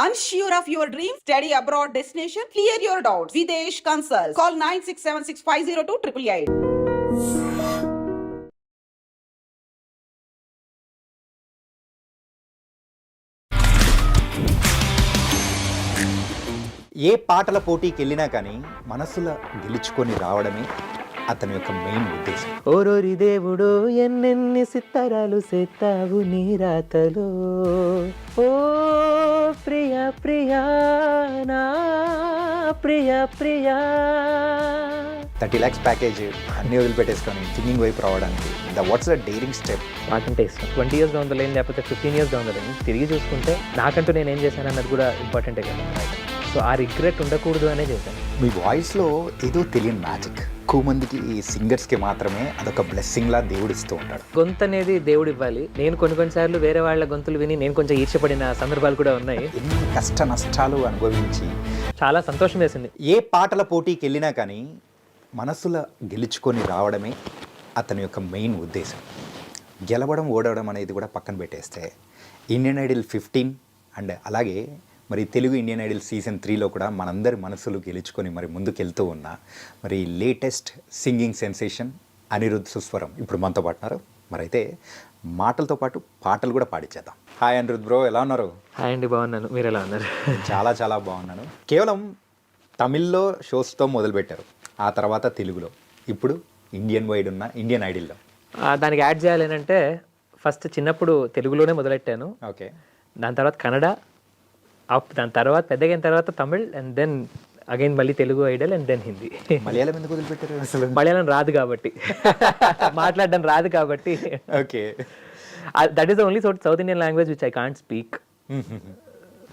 Unsure of your dream? Study abroad destination? Clear your doubts. Videsh Consult. Call 9676502888. ఏ పాటల పోటీకి వెళ్ళినా కానీ మనసులో గెలుచుకొని రావడమే అతని యొక్క మెయిన్ ఉద్దేశం. ఓరోరి దేవుడు ఎన్నెన్ని సిత్తరాలు సెత్తావు నీ రాతలో, ఓ ప్రియా ప్రియా నా ప్రియా ప్రియా. 30 lakhs ప్యాకేజ్ అన్నీ వదిలిపెట్టేసుకొని సింగింగ్ వైపు రావడానికి వాట్స్ ద డేరింగ్ స్టెప్? నాకంటే ఇష్టం 20 years డౌన్ ద లైన్ లేకపోతే 15 years డౌన్ ద లైన్ తిరిగి చూసుకుంటే నాకంటూ నేను ఏం చేశాను అన్నది కూడా ఇంపార్టెంటే కదా. సో ఆ రిగ్రెట్ ఉండకూడదు అనే చేశాను. మీ వాయిస్లో ఏదో తెలియని మ్యాజిక్. ఎక్కువ మందికి ఈ సింగర్స్కి మాత్రమే అదొక బ్లెస్సింగ్లా దేవుడు ఇస్తూ ఉంటాడు. గొంతు అనేది దేవుడు ఇవ్వాలి. నేను కొన్నిసార్లు వేరే వాళ్ళ గొంతులు విని నేను కొంచెం ఈర్ష్యపడిన సందర్భాలు కూడా ఉన్నాయి. ఎన్ని కష్ట నష్టాలు అనుభవించి చాలా సంతోషం వేసింది. ఏ పాటల పోటీకి వెళ్ళినా కానీ మనసులో గెలుచుకొని రావడమే అతని యొక్క మెయిన్ ఉద్దేశం. గెలవడం ఓడవడం అనేది కూడా పక్కన పెట్టేస్తే ఇండియన్ ఐడల్ 15 అండ్ అలాగే మరి తెలుగు ఇండియన్ ఐడల్ సీజన్ 3లో కూడా మనందరి మనసులు గెలుచుకొని మరి ముందుకెళ్తూ ఉన్న మరి latest singing sensation Anirudh Suswaram ఇప్పుడు మనతో పాటున్నారు. మరి అయితే మాటలతో పాటు పాటలు కూడా పాడించేద్దాం. హాయ్ అనిరుద్ బ్రో, ఎలా ఉన్నారు? హాయ్ అండి, బాగున్నాను. మీరు ఎలా ఉన్నారు? చాలా చాలా బాగున్నాను. కేవలం తమిళ్లో షోస్తో మొదలుపెట్టారు, ఆ తర్వాత తెలుగులో, ఇప్పుడు ఇండియన్ వైడ్ ఉన్న ఇండియన్ ఐడల్లో. దానికి యాడ్ చేయాలి అంటే ఫస్ట్ చిన్నప్పుడు తెలుగులోనే మొదలెట్టాను. ఓకే. దాని తర్వాత కన్నడ, దాని తర్వాత పెద్దగైన తర్వాత తమిళ్, అండ్ దెన్ అగైన్ మళ్ళీ Telugu Idol, and then Hindi. Malayalam ఎందుకు వదిలిపెట్టారు అసలు? మలయాళం రాదు కాబట్టి, మాట్లాడడం రాదు కాబట్టి. Okay. That is the only South Indian language which I can't speak.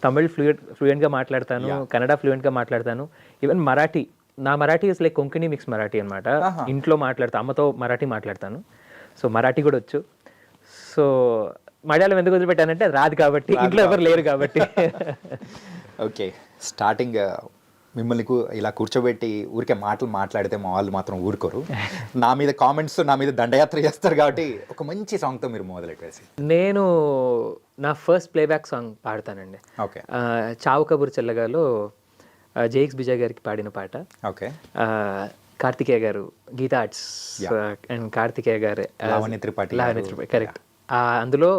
Tamil ఫ్లూయెంట్గా మాట్లాడతాను, కన్నడ ఫ్లూయెంట్గా మాట్లాడతాను, ఈవెన్ మరాఠీ. నా Marathi is like Konkani mix Marathi అనమాట. ఇంట్లో మాట్లాడతాను, అమ్మతో మరాఠీ మాట్లాడతాను. సో మరాఠీ కూడా వచ్చు. సో మలయాళం ఎందుకు వదిలిపెట్టానంటే అది రాదు కాబట్టి, ఇంట్లో ఎవరు లేరు కాబట్టి. ఓకే. స్టార్టింగ్ మిమ్మల్ని ఇలా కూర్చోబెట్టి ఊరికే మాటలు మాట్లాడితే మా వాళ్ళు మాత్రం ఊరుకోరు. నా మీద కామెంట్స్, నా మీద దండయాత్ర చేస్తారు కాబట్టి ఒక మంచి సాంగ్తో మీరు మొదలెట్టేసి. నేను నా ఫస్ట్ ప్లేబ్యాక్ సాంగ్ పాడతానండి. ఓకే. చావు కబూర్ చెల్లగాలో జేఎక్స్ విజయ్ గారికి పాడిన పాట. ఓకే. కార్తికేయ గారు, గీతా ఆర్ట్స్ అండ్ కార్తికేయ గారు, లావణ్య త్రిపాఠి, కరెక్ట్. అందులో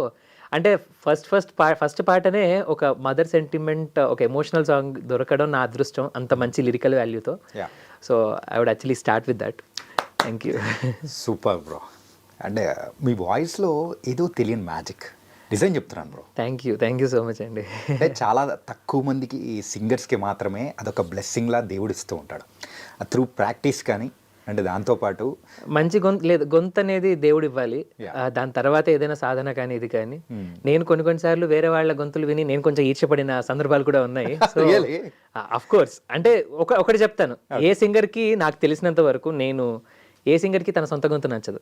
అంటే ఫస్ట్ పాటనే ఒక మదర్ సెంటిమెంట్, ఒక ఎమోషనల్ సాంగ్ దొరకడం నా అదృష్టం, అంత మంచి లిరికల్ వాల్యూతో. So I would actually start with that. Thank you. Super bro. అంటే మీ వాయిస్లో ఏదో తెలియని మ్యాజిక్. డిజైన్ చెప్తున్నాను bro. Thank you so much అండి. అంటే చాలా తక్కువ మందికి ఈ సింగర్స్కి మాత్రమే అదొక బ్లెస్సింగ్లా దేవుడు ఇస్తూ ఉంటాడు. త్రూ ప్రాక్టీస్ కానీ అంటే దాంతోపాటు మంచి గొంతు అనేది దేవుడు ఇవ్వాలి. దాని తర్వాత ఏదైనా సాధన కానీ ఇది కానీ. నేను కొన్నిసార్లు వేరే వాళ్ళ గొంతులు విని నేను కొంచెం ఈర్ష్యపడిన సందర్భాలు కూడా ఉన్నాయి. సో అఫ్ కోర్స్ అంటే ఒకటి చెప్తాను, ఏ సింగర్కి నాకు తెలిసినంత వరకు నేను ఏ సింగర్కి తన సొంత గొంతు నచ్చదు.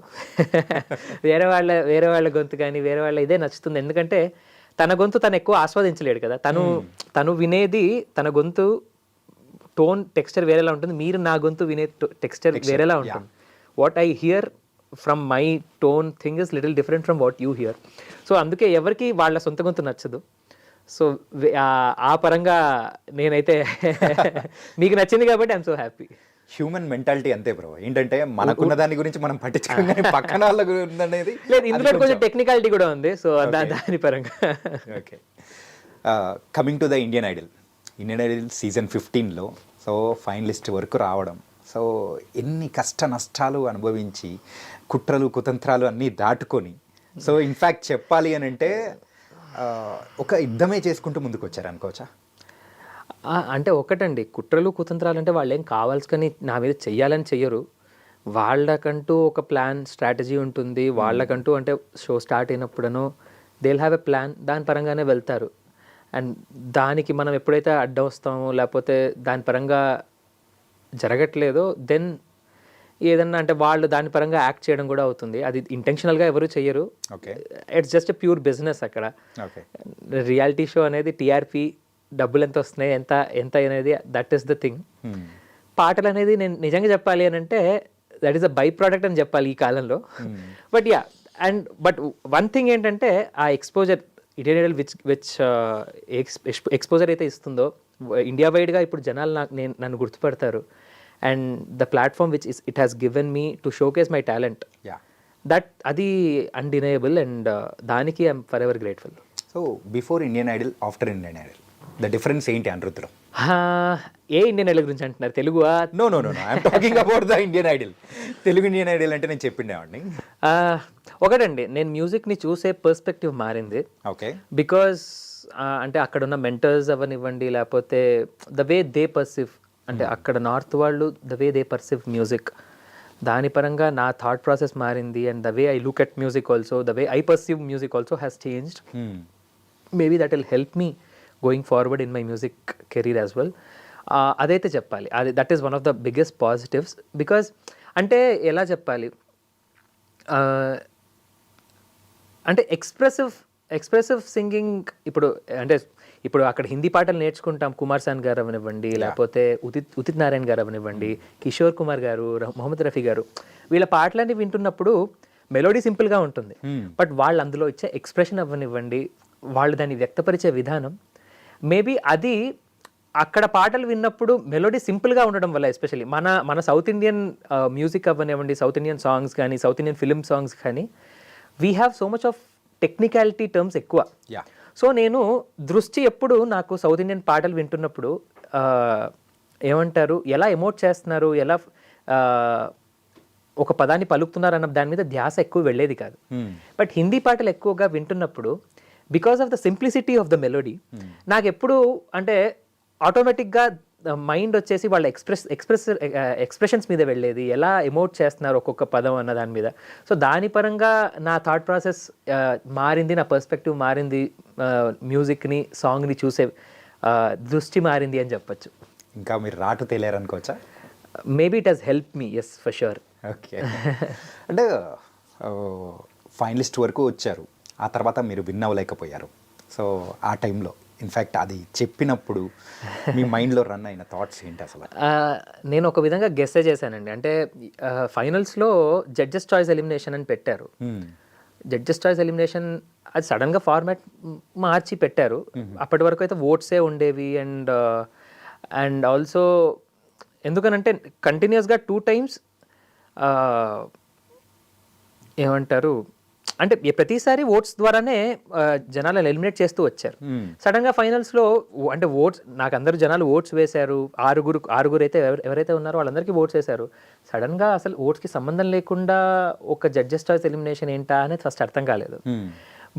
వేరే వాళ్ళ గొంతు కానీ వేరే వాళ్ళ ఇదే నచ్చుతుంది. ఎందుకంటే తన గొంతు తను ఎక్కువ ఆస్వాదించలేడు కదా. తను వినేది తన గొంతు టోన్ టెక్స్చర్ వేరేలా ఉంటుంది. మీరు నా గొంతు వినే టెక్స్చర్ వేరేలా ఉంటుంది. What I here from my tone thing is little different from what you here. So అందుకే ఎవరికి వాళ్ళ సొంత గొంతు నచ్చదు. సో ఆ పరంగా నేనైతే మీకు నచ్చింది కాబట్టి I'm so happy. Human mentality అంతే బ్రో. ఏంటంటే మనకున్న దాని గురించి మనం పట్టించుకోగానే పక్కన వాళ్ళ గురించి అనేది లేదు. ఇందులో కొంచెం టెక్నికాలిటీ కూడా ఉంది. సో దాని పరంగా. Okay. Coming to the Indian Idol season 15లో సో ఫైనలిస్ట్ వరకు రావడం, సో ఎన్ని కష్ట నష్టాలు అనుభవించి కుట్రలు కుతంత్రాలు అన్నీ దాటుకొని, సో ఇన్ఫ్యాక్ట్ చెప్పాలి అని అంటే ఒక యుద్ధమే చేసుకుంటూ ముందుకు వచ్చారు అనుకోవచ్చా? అంటే ఒకటండి, కుట్రలు కుతంత్రాలు అంటే వాళ్ళు ఏం కావాల్సుకొని నా మీద చెయ్యాలని చెయ్యరు. వాళ్ళకంటూ ఒక ప్లాన్ స్ట్రాటజీ ఉంటుంది. వాళ్ళకంటూ అంటే షో స్టార్ట్ అయినప్పుడనో they will have a plan, దాని పరంగానే వెళ్తారు. అండ్ దానికి మనం ఎప్పుడైతే అడ్డం వస్తామో లేకపోతే దాని పరంగా జరగట్లేదో దెన్ ఏదన్నా అంటే వాళ్ళు దాని పరంగా యాక్ట్ చేయడం కూడా అవుతుంది. అది ఇంటెన్షనల్గా ఎవరు చెయ్యరు. It's just a pure business. అక్కడ రియాలిటీ షో అనేది టీఆర్పీ, డబ్బులు ఎంత వస్తున్నాయి, ఎంత అనేది దట్ ఈస్ ద థింగ్. పాటలు అనేది నేను నిజంగా చెప్పాలి అని అంటే that is a by product అని చెప్పాలి ఈ కాలంలో. బట్ వన్ థింగ్ ఏంటంటే ఆ exposure Indian Idol which exposure అయితే ఇస్తుందో ఇండియా వైడ్గా ఇప్పుడు జనాలు నన్ను గుర్తుపడతారు. And the platform which it has given me to showcase my talent, yeah. అది అన్డినయబుల్. అండ్ దానికి I'm for ever grateful. So before Indian Idol, after Indian Idol, the difference ఏంటి అనిరుద్ధ్లో? ఏ ఇండియన్ ఐడల్ గురించి అంటున్నారు? తెలుగువా? No I'm talking about the Indian Idol. Telugu Indian Idol అంటే నేను చెప్పిండేవాడిని. ఒకటండి, నేను మ్యూజిక్ని చూసే పర్స్పెక్టివ్ మారింది. ఓకే. బికాస్ అంటే అక్కడ ఉన్న మెంటర్స్ అవనివ్వండి, లేకపోతే ద వే దే పర్సీవ్, అంటే అక్కడ నార్త్ వాళ్ళు the way they perceive music, దాని పరంగా నా థాట్ ప్రాసెస్ మారింది. And the way I look at music also, the way I perceive music also has changed. Maybe that will help me going forward in my music career as well. అదైతే చెప్పాలి, అది that is one of the biggest positives. Because అంటే ఎలా చెప్పాలి, అంటే expressive singing ఇప్పుడు అక్కడ హిందీ పాటలు నేర్చుకుంటాం. కుమార్ సాన్ గారు అవనివ్వండి, లేకపోతే ఉదిత్ నారాయణ గారు అవనివ్వండి, కిషోర్ కుమార్ గారు, మొహమ్మద్ రఫీ గారు, వీళ్ళ పాటలన్నీ వింటున్నప్పుడు మెలోడీ సింపుల్గా ఉంటుంది. బట్ వాళ్ళు అందులో ఇచ్చే ఎక్స్ప్రెషన్ అవ్వనివ్వండి, వాళ్ళు దాన్ని వ్యక్తపరిచే విధానం, మేబీ అది అక్కడ పాటలు విన్నప్పుడు మెలోడీ సింపుల్గా ఉండడం వల్ల, ఎస్పెషల్లీ మన సౌత్ ఇండియన్ మ్యూజిక్ అవ్వనివ్వండి, సౌత్ ఇండియన్ సాంగ్స్ కానీ, సౌత్ ఇండియన్ ఫిల్మ్ సాంగ్స్ కానీ, we have so much of technicality terms ఎక్కువ. సో నేను దృష్టి ఎప్పుడు నాకు సౌత్ ఇండియన్ పాటలు వింటున్నప్పుడు ఏమంటారు, ఎలా ఎమోట్ చేస్తున్నారు, ఎలా ఒక పదాన్ని పలుకుతున్నారు అన్న దాని మీద ధ్యాస ఎక్కువ వెళ్ళేది కాదు. బట్ హిందీ పాటలు ఎక్కువగా వింటున్నప్పుడు, because of the simplicity of the melody, నాకు ఎప్పుడు అంటే ఆటోమేటిక్గా మైండ్ వచ్చేసి వాళ్ళ ఎక్స్ప్రెషన్స్ మీద వెళ్ళేది, ఎలా ఎమోట్ చేస్తున్నారు ఒక్కొక్క పదం అన్న దాని మీద. సో దాని పరంగా నా థాట్ ప్రాసెస్ మారింది, నా పర్స్పెక్టివ్ మారింది, మ్యూజిక్ని, సాంగ్ని చూసే దృష్టి మారింది అని చెప్పచ్చు. ఇంకా మీరు రాటు తేలేరనుకోవచ్చా? Maybe it has help me, yes for sure. Okay. అంటే ఫైనలిస్ట్ వరకు వచ్చారు, ఆ తర్వాత మీరు విన్ అవ్వలేకపోయారు. సో ఆ టైంలో ఇన్ఫ్యాక్ట్ అది చెప్పినప్పుడు మీ మైండ్లో రన్ అయిన థాట్స్ ఏంటి అసలు? నేను ఒక విధంగా గెస్సే చేశానండి. అంటే ఫైనల్స్లో జడ్జెస్ చాయిస్ ఎలిమినేషన్ అని పెట్టారు. జడ్జెస్ చాయిస్ ఎలిమినేషన్ అది సడన్గా ఫార్మాట్ మార్చి పెట్టారు. అప్పటి వరకు అయితే ఓట్సే ఉండేవి. అండ్ ఆల్సో ఎందుకనంటే కంటిన్యూస్గా 2 times ఏమంటారు అంటే ప్రతిసారి ఓట్స్ ద్వారానే జనాలను ఎలిమినేట్ చేస్తూ వచ్చారు. సడన్గా ఫైనల్స్లో అంటే ఓట్స్ నాకు అందరూ జనాలు ఓట్స్ వేశారు, ఆరుగురు అయితే ఎవరైతే ఉన్నారో వాళ్ళందరికీ ఓట్స్ వేశారు. సడన్గా అసలు ఓట్స్కి సంబంధం లేకుండా ఒక జడ్జెస్ చాయిస్ ఎలిమినేషన్ ఏంటా అనేది ఫస్ట్ అర్థం కాలేదు.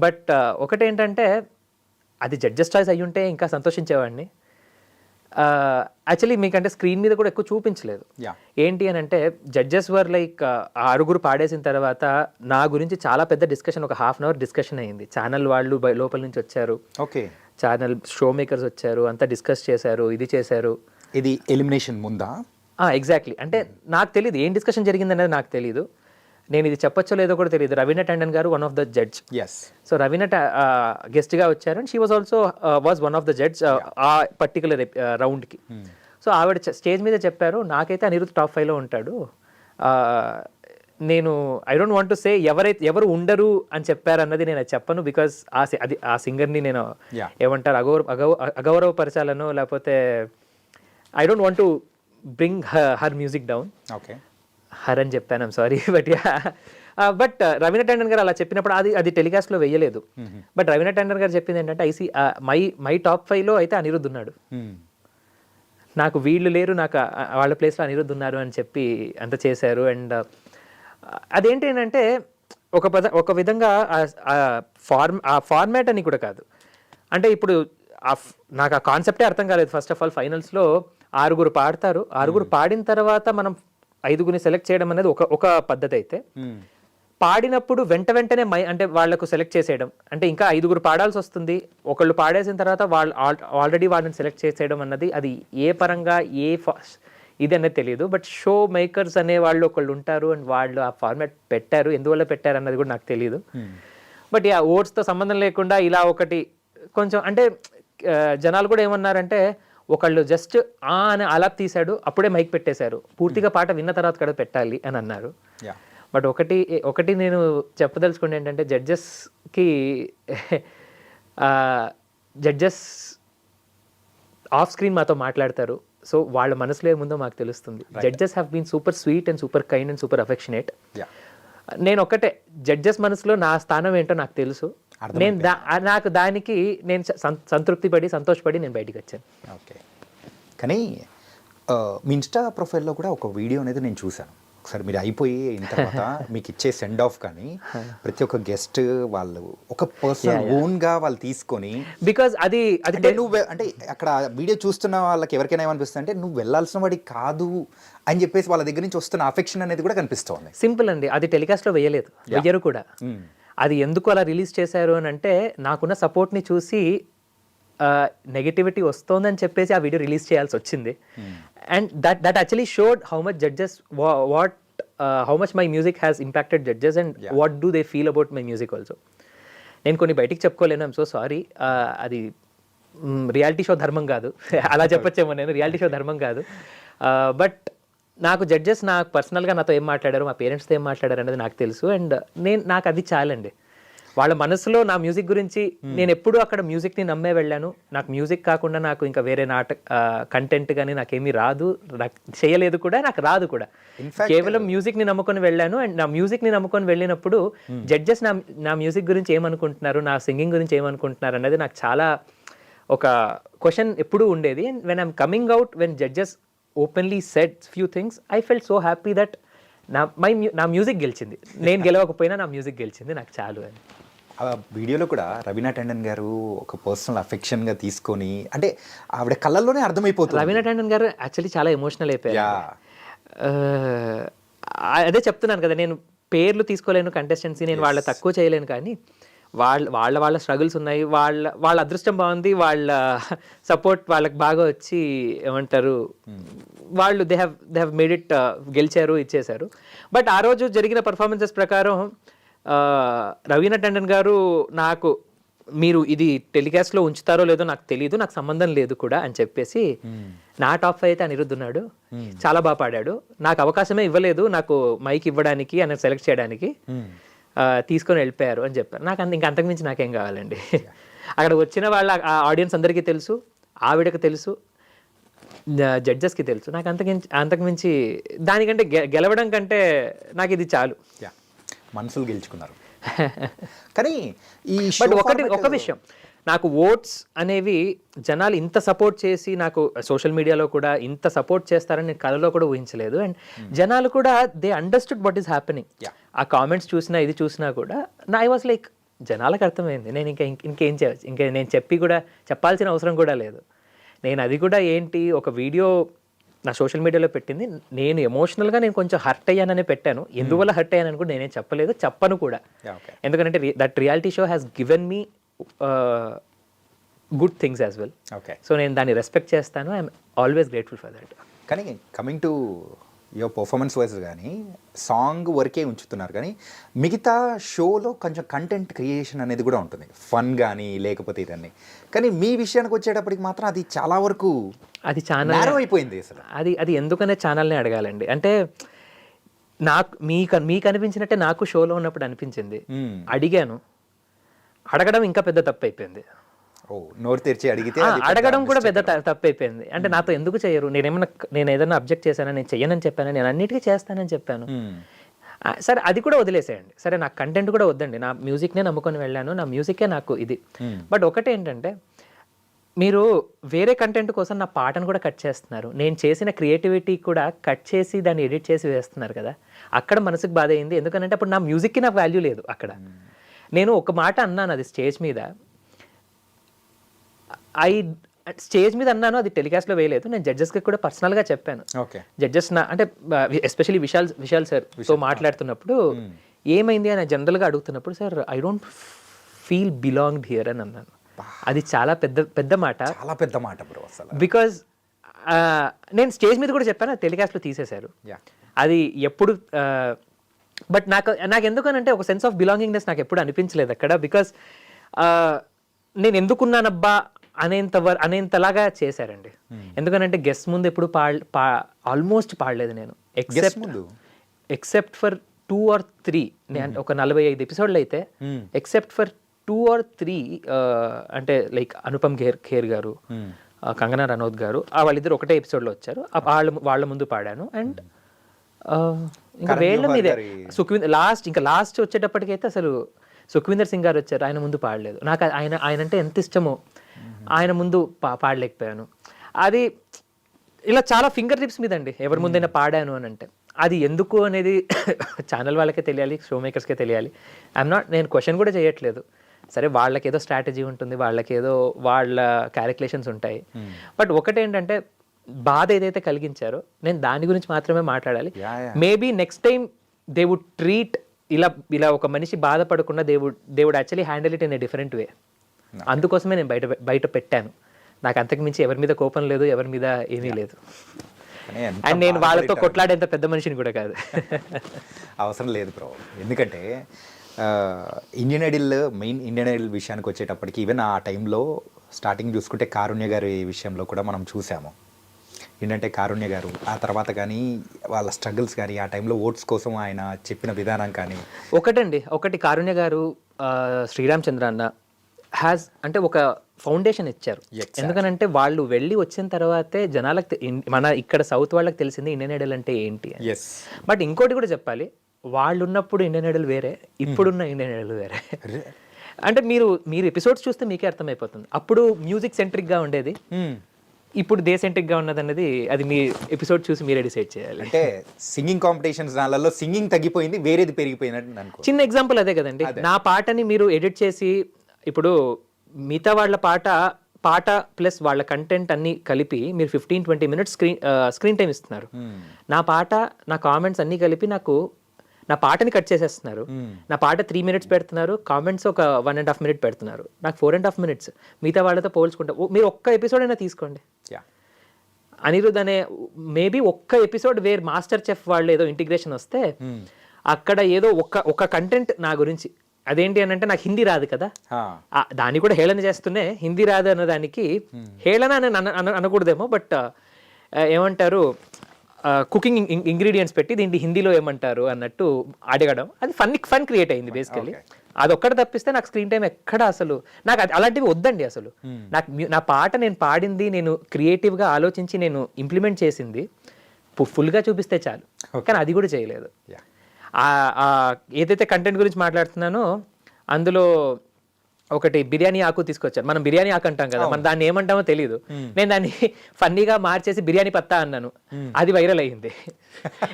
బట్ ఒకటేంటంటే అది జడ్జెస్ చాయిస్ అయ్యుంటే ఇంకా సంతోషించేవాడిని. యాక్చువల్లీ మీకంటే స్క్రీన్ మీద కూడా ఎక్కువ చూపించలేదు. ఏంటి అని అంటే జడ్జెస్ వర్ లైక్ ఆరుగురు పాడేసిన తర్వాత నా గురించి చాలా పెద్ద డిస్కషన్, ఒక 1/2 hour డిస్కషన్ అయింది. ఛానల్ వాళ్ళు లోపల నుంచి వచ్చారు, ఓకే, ఛానల్ షో మేకర్స్ వచ్చారు, అంతా డిస్కస్ చేశారు, ఇది చేశారు. ఇది ఎలిమినేషన్ ముందా? ఎగ్జాక్ట్లీ. అంటే నాకు తెలియదు ఏం డిస్కషన్ జరిగింది అనేది, నాకు తెలియదు. నేను ఇది చెప్పొచ్చో లేదో కూడా తెలియదు. రవీనా టండన్ గారు one of the judge. So Raveena గెస్ట్గా వచ్చారు and she was also was one of the judge ఆ పర్టికులర్ రౌండ్కి. సో ఆవిడ స్టేజ్ మీద చెప్పారు, నాకైతే అనిరుద్ధ్ టాప్ 5లో ఉంటాడు. నేను I don't want to say ఎవరు ఉండరు అని చెప్పారు అన్నది నేను చెప్పను. బికాస్ ఆ సింగర్ని నేను ఏమంటారు అగౌరవపరచాలను, లేకపోతే I don't want to bring her music down. Okay, her అని చెప్పాను, I'm sorry. But Raveena Tandon గారు అలా చెప్పినప్పుడు అది టెలికాస్ట్లో వేయలేదు. బట్ రవీనా టండన్ గారు చెప్పింది ఏంటంటే మై టాప్ 5లో అయితే అనిరుద్ధ్ ఉన్నాడు, నాకు వీళ్ళు లేరు, నాకు వాళ్ళ ప్లేస్లో అనిరుద్ధ్ ఉన్నారు అని చెప్పి అంత చేశారు. అండ్ అదేంటి అంటే ఒక విధంగా ఆ ఫార్మాట్ అని కూడా కాదు. అంటే ఇప్పుడు నాకు ఆ కాన్సెప్టే అర్థం కాలేదు. ఫస్ట్ ఆఫ్ ఆల్ ఫైనల్స్లో 6 పాడతారు, 6 పాడిన తర్వాత మనం 5 సెలెక్ట్ చేయడం అనేది ఒక పద్ధతి అయితే, పాడినప్పుడు వెంటనే అంటే వాళ్లకు సెలెక్ట్ చేసేయడం అంటే ఇంకా 5 పాడాల్సి వస్తుంది. ఒకళ్ళు పాడేసిన తర్వాత వాళ్ళు ఆల్రెడీ వాళ్ళని సెలెక్ట్ చేసేయడం అన్నది అది ఏ పరంగా ఇది అనేది తెలియదు. బట్ షో మేకర్స్ అనే వాళ్ళు ఒకళ్ళు ఉంటారు అండ్ వాళ్ళు ఆ ఫార్మాట్ పెట్టారు, ఎందువల్ల పెట్టారు అన్నది కూడా నాకు తెలియదు. బట్ ఓట్స్తో సంబంధం లేకుండా ఇలా ఒకటి కొంచెం అంటే జనాలు కూడా ఏమన్నారంటే ఒకళ్ళు జస్ట్ అని ఆలాప్ తీశాడు, అప్పుడే మైక్ పెట్టేశారు, పూర్తిగా పాట విన్న తర్వాత కూడా పెట్టాలి అని అన్నారు. బట్ ఒకటి నేను చెప్పదలుచుకుంటే ఏంటంటే జడ్జెస్కి జడ్జెస్ ఆఫ్ స్క్రీన్ మాతో మాట్లాడతారు, సో వాళ్ళ మనసులో ఏముందో మాకు తెలుస్తుంది. Judges have been super sweet and super kind and super affectionate. నేను ఒక్కటే, జడ్జెస్ మనసులో నా స్థానం ఏంటో నాకు తెలుసు. నేను నాకు దానికి నేను సంతృప్తి పడి సంతోషపడి నేను బయటికి వచ్చాను. ఓకే, కానీ మీ ఇన్స్టా ప్రొఫైల్లో కూడా ఒక వీడియో అనేది నేను చూశాను. ఒకసారి మీరు అయిన తర్వాత మీకు ఇచ్చే సెండ్ ఆఫ్ కానీ ప్రతి ఒక్క గెస్ట్ వాళ్ళు ఒక పర్సన్ ఓన్గా వాళ్ళు తీసుకొని, బికాజ్ అది అంటే నువ్వు అంటే అక్కడ వీడియో చూస్తున్న వాళ్ళకి ఎవరికైనా ఏమనిపిస్తుంది అంటే నువ్వు వెళ్ళాల్సిన వాడి కాదు అని చెప్పేసి వాళ్ళ దగ్గర నుంచి వస్తున్న అఫెక్షన్ అనేది కూడా కనిపిస్తుంది. సింపుల్ అండి, అది టెలికాస్ట్లో వెయ్యరు కూడా. అది ఎందుకు అలా రిలీజ్ చేశారు అని అంటే, నాకున్న సపోర్ట్ని చూసి నెగటివిటీ వస్తోందని చెప్పేసి ఆ వీడియో రిలీజ్ చేయాల్సి వచ్చింది. And that actually showed how much judges how much my music has impacted judges and what do they feel about my music also. నేను కొన్ని బయటికి చెప్పుకోలేను, ఐమ్ సో సారీ. అది రియాలిటీ షో ధర్మం కాదు, అలా చెప్పొచ్చేమో, నేను రియాలిటీ షో ధర్మం కాదు. బట్ నాకు జడ్జెస్ నాకు పర్సనల్గా నాతో ఏం మాట్లాడారు, మా పేరెంట్స్తో ఏం మాట్లాడారు అనేది నాకు తెలుసు. అండ్ నాకు అది చాలండి. వాళ్ళ మనసులో నా మ్యూజిక్ గురించి, నేను ఎప్పుడూ అక్కడ మ్యూజిక్ని నమ్మే వెళ్ళాను. నాకు మ్యూజిక్ కాకుండా నాకు ఇంకా వేరే కంటెంట్ కానీ నాకేమీ రాదు, నాకు చేయలేదు కూడా, నాకు రాదు కూడా. కేవలం మ్యూజిక్ని నమ్ముకొని వెళ్ళాను. అండ్ నా మ్యూజిక్ని నమ్ముకొని వెళ్ళినప్పుడు జడ్జెస్ నా మ్యూజిక్ గురించి ఏమనుకుంటున్నారు, నా సింగింగ్ గురించి ఏమనుకుంటున్నారు అనేది నాకు చాలా ఒక క్వశ్చన్ ఎప్పుడూ ఉండేది. And when I'm coming out, when judges openly said few things, I felt so happy that నా మ్యూజిక్ గెలిచింది. నేను గెలవకపోయినా నా మ్యూజిక్ గెలిచింది, నాకు చాలు అని. ఆ వీడియోలో కూడా రవీనా టండన్ గారు ఒక పర్సనల్ అఫెక్షన్గా తీసుకొని, అంటే ఆవిడ కళ్ళల్లోనే అర్థమైపోతుంది. రవీనా టండన్ గారు యాక్చువల్లీ చాలా ఎమోషనల్ అయిపోయారు. అదే చెప్తున్నాను కదా, నేను పేర్లు తీసుకోలేను కంటెస్టెన్సీ, నేను వాళ్ళ తక్కువ చేయలేను, కానీ వాళ్ళ స్ట్రగుల్స్ ఉన్నాయి. వాళ్ళ అదృష్టం బాగుంది, వాళ్ళ సపోర్ట్ వాళ్ళకి బాగా వచ్చి ఏమంటారు, వాళ్ళు దే హ్యావ్ మేడ్ ఇట్, గెలిచారు, ఇచ్చేశారు. బట్ ఆ రోజు జరిగిన పర్ఫార్మెన్సెస్ ప్రకారం రవీనా టండన్ గారు నాకు, మీరు ఇది టెలికాస్ట్లో ఉంచుతారో లేదో నాకు తెలియదు, నాకు సంబంధం లేదు కూడా అని చెప్పేసి, నా టాప్ 5 అయితే అనిరుద్ధ్ ఉన్నాడు, చాలా బాగా పాడాడు, నాకు అవకాశమే ఇవ్వలేదు నాకు మైక్ ఇవ్వడానికి, అని సెలెక్ట్ చేయడానికి, తీసుకొని వెళ్ళిపోయారు అని చెప్పారు. నాకు ఇంకా అంతకుమించి నాకేం కావాలండి. అక్కడ వచ్చిన వాళ్ళ ఆడియన్స్ అందరికీ తెలుసు, ఆవిడకి తెలుసు, జడ్జెస్కి తెలుసు. నాకు అంతకుమించి దానికంటే గెలవడం కంటే నాకు ఇది చాలు. మనసులు గెలుచుకున్నారు. కానీ ఈ బట్ ఒక విషయం, నాకు ఓట్స్ అనేవి జనాలు ఇంత సపోర్ట్ చేసి, నాకు సోషల్ మీడియాలో కూడా ఇంత సపోర్ట్ చేస్తారని నేను కళలో కూడా ఊహించలేదు. అండ్ జనాలు కూడా they understood what is happening. ఆ కామెంట్స్ చూసినా ఇది చూసినా కూడా ఐ వాస్ లైక్, జనాలకు అర్థమైంది, నేను ఇంకేం చేయవచ్చు, ఇంకా నేను చెప్పాల్సిన అవసరం కూడా లేదు. నేను అది కూడా ఏంటి, ఒక వీడియో నా సోషల్ మీడియాలో పెట్టింది, నేను ఎమోషనల్గా నేను కొంచెం హర్ట్ అయ్యానని పెట్టాను. ఎందువల్ల హర్ట్ అయ్యానని కూడా నేనేం చెప్పలేదు, చెప్పను కూడా. ఎందుకంటే that reality show has given me good things as well. So నేను దాన్ని రెస్పెక్ట్ చేస్తాను. I'm always grateful for that. కానీ coming to your performance wise కానీ సాంగ్ వరకే ఉంచుతున్నారు, కానీ మిగతా షోలో కొంచెం కంటెంట్ క్రియేషన్ అనేది కూడా ఉంటుంది, ఫన్ కానీ లేకపోతే ఇదన్నీ. కానీ మీ విషయానికి వచ్చేటప్పటికి మాత్రం అది చాలా వరకు అది ఛానల్ అయిపోయింది. అసలు అది ఎందుకనే ఛానల్ని అడగాలండి. అంటే నాకు మీకు అనిపించినట్టే నాకు షోలో ఉన్నప్పుడు అనిపించింది, అడిగాను, అడగడం ఇంకా పెద్ద తప్పు అయిపోయింది. నోరు తెరిచి అడిగితే అడగడం కూడా పెద్ద తప్పు అయిపోయింది. అంటే నాతో ఎందుకు చేయరు, నేను ఏదైనా అబ్జెక్ట్ చేశానా, నేను చెయ్యనని చెప్పాను, నేను అన్నిటికీ చేస్తానని చెప్పాను. సరే అది కూడా వదిలేసేయండి, సరే నాకు కంటెంట్ కూడా వద్దండి, నా మ్యూజిక్నే నమ్ముకొని వెళ్ళాను, నా మ్యూజికే నాకు ఇది. బట్ ఒకటి ఏంటంటే, మీరు వేరే కంటెంట్ కోసం నా పాటను కూడా కట్ చేస్తున్నారు, నేను చేసిన క్రియేటివిటీ కూడా కట్ చేసి దాన్ని ఎడిట్ చేసి వేస్తున్నారు కదా, అక్కడ మనసుకు బాధ అయింది. ఎందుకంటే అప్పుడు నా మ్యూజిక్కి నాకు వాల్యూ లేదు. అక్కడ నేను ఒక మాట అన్నాను, అది స్టేజ్ మీద అన్నాను, అది టెలికాస్ట్లో వేయలేదు. నేను జడ్జెస్కి కూడా పర్సనల్గా చెప్పాను. జడ్జెస్ అంటే ఎస్పెషల్లీ విశాల్ సార్తో మాట్లాడుతున్నప్పుడు ఏమైంది అని జనరల్గా అడుగుతున్నప్పుడు, sir I don't feel belonged here అని అన్నాను. అది చాలా పెద్ద మాట, చాలా పెద్ద మాట బ్రో అసలు. బికాజ్ నేను స్టేజ్ మీద కూడా చెప్పాను, టెలికాస్ట్లో తీసేశారు. అది ఎప్పుడు బట్ నాకు ఎందుకనంటే ఒక సెన్స్ ఆఫ్ బిలాంగింగ్నెస్ నాకు ఎప్పుడు అనిపించలేదు అక్కడ. బికాజ్ నేను ఎందుకున్నానబ్బా అనేంతలాగా చేశారండి. ఎందుకనంటే గెస్ట్ ముందు ఎప్పుడు ఆల్మోస్ట్ పాడలేదు నేను, ఎక్సెప్ట్ ఫర్ 2 or 3. నేను ఒక 45 ఎపిసోడ్లు అయితే ఎక్సెప్ట్ ఫర్ 2 or 3 అంటే లైక్ అనుపమ్ ఖేర్ గారు, కంగనా రనౌత్ గారు, వాళ్ళిద్దరు ఒకటే ఎపిసోడ్లో వచ్చారు. వాళ్ళ ముందు పాడాను. అండ్ ఇంకా వేళ్ళ మీదే లాస్ట్ వచ్చేటప్పటికైతే అసలు సుఖ్వీందర్ సింగ్ గారు వచ్చారు, ఆయన ముందు పాడలేదు. నాకు ఆయన అంటే ఎంత ఇష్టమో ఆయన ముందు పాడలేకపోయాను. అది ఇలా చాలా ఫింగర్ టిప్స్ మీద అండి ఎవరి ముందైనా పాడాను అని అంటే. అది ఎందుకు అనేది ఛానల్ వాళ్ళకే తెలియాలి, షో మేకర్స్కే తెలియాలి. నేను క్వశ్చన్ కూడా చేయట్లేదు. సరే వాళ్ళకేదో స్ట్రాటజీ ఉంటుంది, వాళ్ళకేదో వాళ్ళ క్యాలిక్యులేషన్స్ ఉంటాయి. బట్ ఒకటేంటంటే బాధ ఏదైతే కలిగించారో నేను దాని గురించి మాత్రమే మాట్లాడాలి. Maybe next time they would treat ఇలా ఒక మనిషి బాధపడకుండా they would actually handle it in a different way. అందుకోసమే నేను బయట పెట్టాను. నాకు అంతకు మించి ఎవరి మీద కోపం లేదు, ఎవరి మీద ఏమీ లేదు. అండ్ నేను వాళ్ళతో కొట్లాడేంత పెద్ద మనిషిని కూడా కాదు. అవసరం లేదు బ్రో. ఎందుకంటే ఇండియన్ ఐడల్ విషయానికి వచ్చేటప్పటికి ఈవెన్ ఆ టైంలో స్టార్టింగ్ చూసుకుంటే కారుణ్య గారి విషయంలో కూడా మనం చూసాము. ఏంటంటే కారుణ్య గారు ఆ తర్వాత కానీ వాళ్ళ స్ట్రగుల్స్ కానీ ఆ టైంలో ఓట్స్ కోసం ఆయన చెప్పిన విధానం కానీ ఒకటి కారుణ్య గారు శ్రీరామ్ చంద్ర అన్న అంటే ఒక ఫౌండేషన్ ఇచ్చారు. ఎందుకనంటే వాళ్ళు వెళ్ళి వచ్చిన తర్వాతే జనాలకు మన ఇక్కడ సౌత్ వాళ్ళకి తెలిసింది ఇండియన్ ఐడల్ అంటే ఏంటి. బట్ ఇంకోటి కూడా చెప్పాలి, వాళ్ళు ఉన్నప్పుడు ఇండియన్ ఐడల్ వేరే, ఇప్పుడున్న ఇండియన్ ఐడల్ వేరే. అంటే మీరు ఎపిసోడ్స్ చూస్తే మీకే అర్థమైపోతుంది. అప్పుడు మ్యూజిక్ సెంట్రిక్గా ఉండేది, ఇప్పుడు డే సెంట్రిక్గా ఉన్నది అన్నది అది మీ ఎపిసోడ్ చూసి మీరే డిసైడ్ చేయాలి. అంటే సింగింగ్ కాంపిటీషన్స్ దానిలో సింగింగ్ తగ్గిపోయింది, వేరేది పెరిగిపోయినట్టు. చిన్న ఎగ్జాంపుల్ అదే కదండి. నా పాటని మీరు ఎడిట్ చేసి ఇప్పుడు మిగతా వాళ్ళ పాట ప్లస్ వాళ్ళ కంటెంట్ అన్ని కలిపి మీరు 15-20 మినిట్స్ స్క్రీన్ టైం ఇస్తున్నారు. నా పాట నా కామెంట్స్ అన్ని కలిపి నా పాటని కట్ చేసేస్తున్నారు. నా పాట 3 మినిట్స్ పెడుతున్నారు, కామెంట్స్ ఒక 1.5 మినిట్ పెడుతున్నారు. నాకు 4.5 మినిట్స్. మిగతా వాళ్ళతో పోల్చుకుంటా మీరు ఒక్క ఎపిసోడ్ అయినా తీసుకోండి. అనిరుద్ అనే మేబీ ఒక్క ఎపిసోడ్ వేర్ మాస్టర్ చెఫ్ వాళ్ళు ఏదో ఇంటిగ్రేషన్ వస్తే అక్కడ ఏదో ఒక కంటెంట్ నా గురించి, అదేంటి అని అంటే నాకు హిందీ రాదు కదా, దాన్ని కూడా హేళన చేస్తూనే హిందీ రాదు అన్నదానికి హేళన అని అనకూడదేమో, బట్ ఏమంటారు కుకింగ్ ఇంగ్రీడియంట్స్ పెట్టి దీంట్లో హిందీలో ఏమంటారు అన్నట్టు అడగడం, అది ఫన్ క్రియేట్ అయింది బేసికల్లీ. అదొక్కటి తప్పిస్తే నాకు స్క్రీన్ టైం ఎక్కడ అసలు నాకు అలాంటివి వద్దండి. అసలు నా పాట నేను పాడింది, నేను క్రియేటివ్గా ఆలోచించి నేను ఇంప్లిమెంట్ చేసింది ఫుల్గా చూపిస్తే చాలు, కానీ అది కూడా చేయలేదు. ఏదైతే కంటెంట్ గురించి మాట్లాడుతున్నానో అందులో ఒకటి బిర్యానీ ఆకు తీసుకొచ్చాను. మనం బిర్యానీ ఆకు అంటాం కదా, మనం దాన్ని ఏమంటామో తెలియదు. నేను దాన్ని ఫన్నీగా మార్చేసి బిర్యానీ పత్తా అన్నాను, అది వైరల్ అయ్యింది.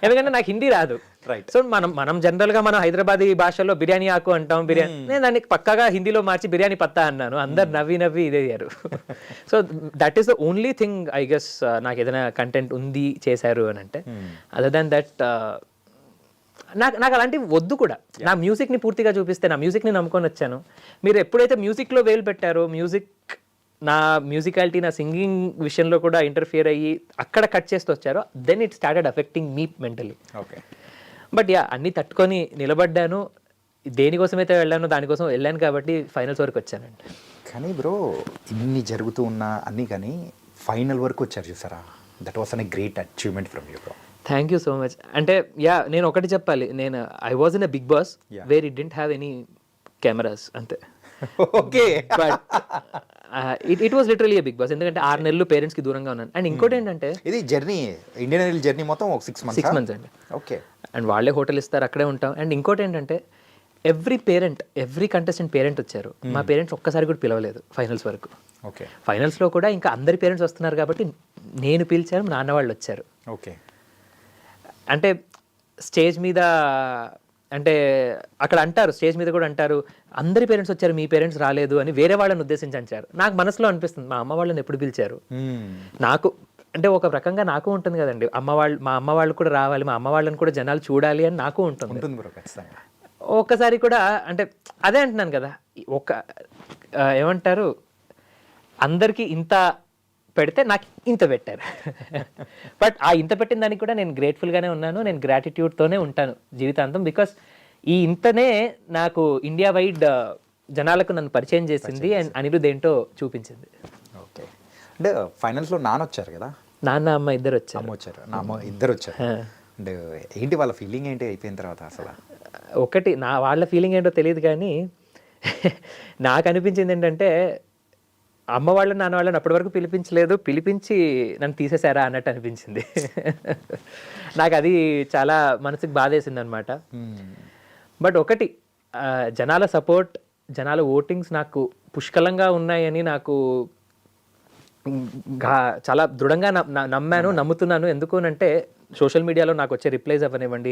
ఎందుకంటే నాకు హిందీ రాదు. సో మనం జనరల్గా మనం హైదరాబాదీ భాషలో బిర్యానీ ఆకు అంటాం, నేను దాన్ని పక్కాగా హిందీలో మార్చి బిర్యానీ పత్తా అన్నాను. అందరు నవ్వి ఇదే అయ్యారు. So that is the only thing I guess నాకు ఏదైనా కంటెంట్ ఉంది చేశారు అని అంటే. అదర్ దాన్ దట్ నాకు అలాంటివి వద్దు కూడా. నా మ్యూజిక్ని పూర్తిగా చూపిస్తే, నా మ్యూజిక్ని నమ్ముకొని వచ్చాను. మీరు ఎప్పుడైతే మ్యూజిక్లో వేలు పెట్టారో, నా మ్యూజికాలిటీ నా సింగింగ్ విషయంలో కూడా ఇంటర్ఫియర్ అయ్యి అక్కడ కట్ చేస్తూ వచ్చారో, then it started affecting me mentally. But అన్నీ తట్టుకొని నిలబడ్డాను. దేనికోసమైతే వెళ్ళానో దానికోసం వెళ్ళాను కాబట్టి ఫైనల్స్ వరకు వచ్చానండి. కానీ బ్రో ఇన్ని జరుగుతూ ఉన్నా అన్నీ కానీ ఫైనల్ వరకు వచ్చారు చూసారా, that was an great achievement from you bro. Thank you so much. అంటే నేను ఒకటి చెప్పాలి, నేను I was in a Bigg Boss where it didn't have any cameras అంతే. Okay, but it was literally a Bigg Boss. ఎందుకంటే 6 నెలలు పేరెంట్స్కి దూరంగా ఉన్నాను. అండ్ ఇంకోటి ఏంటంటే ఇది ఇండియన్ ఐడల్ జర్నీ మొత్తం ఒక 6 మంత్స్ అండి. ఓకే. అండ్ వాళ్ళే హోటల్ ఇస్తారు, అక్కడే ఉంటాం. అండ్ ఇంకోటి ఏంటంటే ఎవ్రీ కంటెస్టెంట్ పేరెంట్ వచ్చారు. మా పేరెంట్స్ ఒక్కసారి కూడా పిలవలేదు ఫైనల్స్ వరకు. ఓకే. ఫైనల్స్లో కూడా ఇంకా అందరి పేరెంట్స్ వస్తున్నారు కాబట్టి నేను పిలిచాను, నాన్న వాళ్ళు వచ్చారు. ఓకే. అంటే స్టేజ్ మీద అంటే అక్కడ అంటారు, స్టేజ్ మీద కూడా అంటారు, అందరి పేరెంట్స్ వచ్చారు మీ పేరెంట్స్ రాలేదు అని వేరే వాళ్ళని ఉద్దేశించి అంటారు. నాకు మనసులో అనిపిస్తుంది, మా అమ్మ వాళ్ళని ఎప్పుడు పిలిచారు. నాకు అంటే ఒక రకంగా నాకు ఉంటుంది కదండి, మా అమ్మ వాళ్ళు కూడా రావాలి, మా అమ్మ వాళ్ళని కూడా జనాలు చూడాలి అని నాకు ఉంటుంది. ఒక్కసారి కూడా అంటే అదే అంటున్నాను కదా, ఏమంటారు అందరికీ ఇంత పెడితే నాకు ఇంత పెట్టారు. బట్ ఆ ఇంత పెట్టిన దానికి కూడా నేను గ్రేట్ఫుల్గానే ఉన్నాను, నేను గ్రాటిట్యూడ్తోనే ఉంటాను జీవితాంతం. బికాస్ ఈ ఇంతనే నాకు ఇండియా వైడ్ జనాలకు నన్ను పరిచయం చేసింది అండ్ అనిరుద్ ఏంటో చూపించింది. ఓకే. అంటే ఫైనల్స్లో నాన్న వచ్చారు కదా, నాన్న అమ్మ ఇద్దరు వచ్చారు. అమ్మ ఇద్దరు వచ్చారు. అంటే ఏంటి వాళ్ళ ఫీలింగ్ ఏంటి అయిపోయిన తర్వాత? అసలు ఒకటి వాళ్ళ ఫీలింగ్ ఏంటో తెలియదు కానీ నాకు అనిపించింది ఏంటంటే అమ్మ వాళ్ళని నాన్న వాళ్ళని అప్పటి వరకు పిలిపించలేదు, పిలిపించి నన్ను తీసేశారా అన్నట్టు అనిపించింది. నాకు అది చాలా మనసుకు బాధేసింది అనమాట. బట్ ఒకటి, జనాల సపోర్ట్, జనాల ఓటింగ్స్ నాకు పుష్కలంగా ఉన్నాయని నాకు చాలా దృఢంగా నమ్ముతున్నాను. ఎందుకు అంటే సోషల్ మీడియాలో నాకు వచ్చే రిప్లైస్ అవ్వనివ్వండి,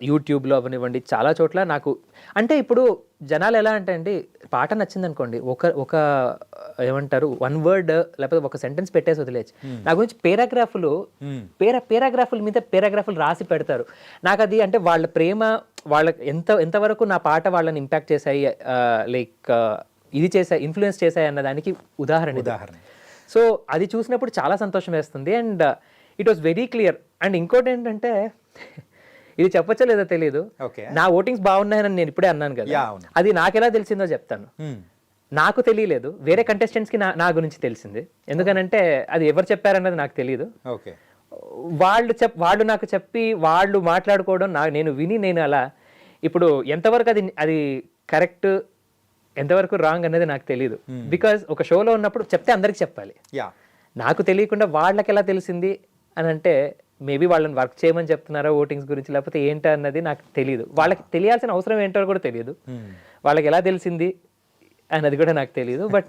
యూట్యూబ్లో అవ్వనివ్వండి, చాలా చోట్ల నాకు అంటే ఇప్పుడు జనాలు ఎలా అంటే అండి, పాట నచ్చింది అనుకోండి, ఒక ఏమంటారు వన్ వర్డ్ లేకపోతే ఒక సెంటెన్స్ పెట్టేసి వదిలేచ్చు. నా గురించి పేరాగ్రాఫుల మీద పేరాగ్రాఫులు రాసి పెడతారు. నాకు అది అంటే వాళ్ళ ప్రేమ, వాళ్ళకి ఎంతవరకు నా పాట వాళ్ళని ఇంపాక్ట్ చేశాయి, లైక్ ఇది చేశాయి, ఇన్ఫ్లుయెన్స్ చేశాయి అన్న దానికి ఉదాహరణ. సో అది చూసినప్పుడు చాలా సంతోషం వేస్తుంది. And it was very clear. And ఇంకోటి ఏంటంటే, ఇది చెప్పచ్చో లేదో తెలియదు, నా ఓటింగ్స్ బాగున్నాయని నేను ఇప్పుడే అన్నాను కదా, అది నాకెలా తెలిసిందో చెప్తాను. నాకు తెలియలేదు, వేరే కంటెస్టెంట్స్కి నా గురించి తెలిసింది. ఎందుకనంటే అది ఎవరు చెప్పారన్నది నాకు తెలియదు. వాళ్ళు నాకు చెప్పి వాళ్ళు మాట్లాడుకోవడం నేను విని, నేను అలా ఇప్పుడు ఎంతవరకు అది కరెక్ట్, ఎంతవరకు రాంగ్ అనేది నాకు తెలియదు. బికాజ్ ఒక షోలో ఉన్నప్పుడు చెప్తే అందరికి చెప్పాలి. నాకు తెలియకుండా వాళ్ళకి ఎలా తెలిసింది అని అంటే, మేబీ వాళ్ళని వర్క్ చేయమని చెప్తున్నారా ఓటింగ్స్ గురించి, లేకపోతే ఏంటో అన్నది నాకు తెలియదు. వాళ్ళకి తెలియాల్సిన అవసరం ఏంటో కూడా తెలియదు. వాళ్ళకి ఎలా తెలిసింది అన్నది కూడా నాకు తెలియదు. బట్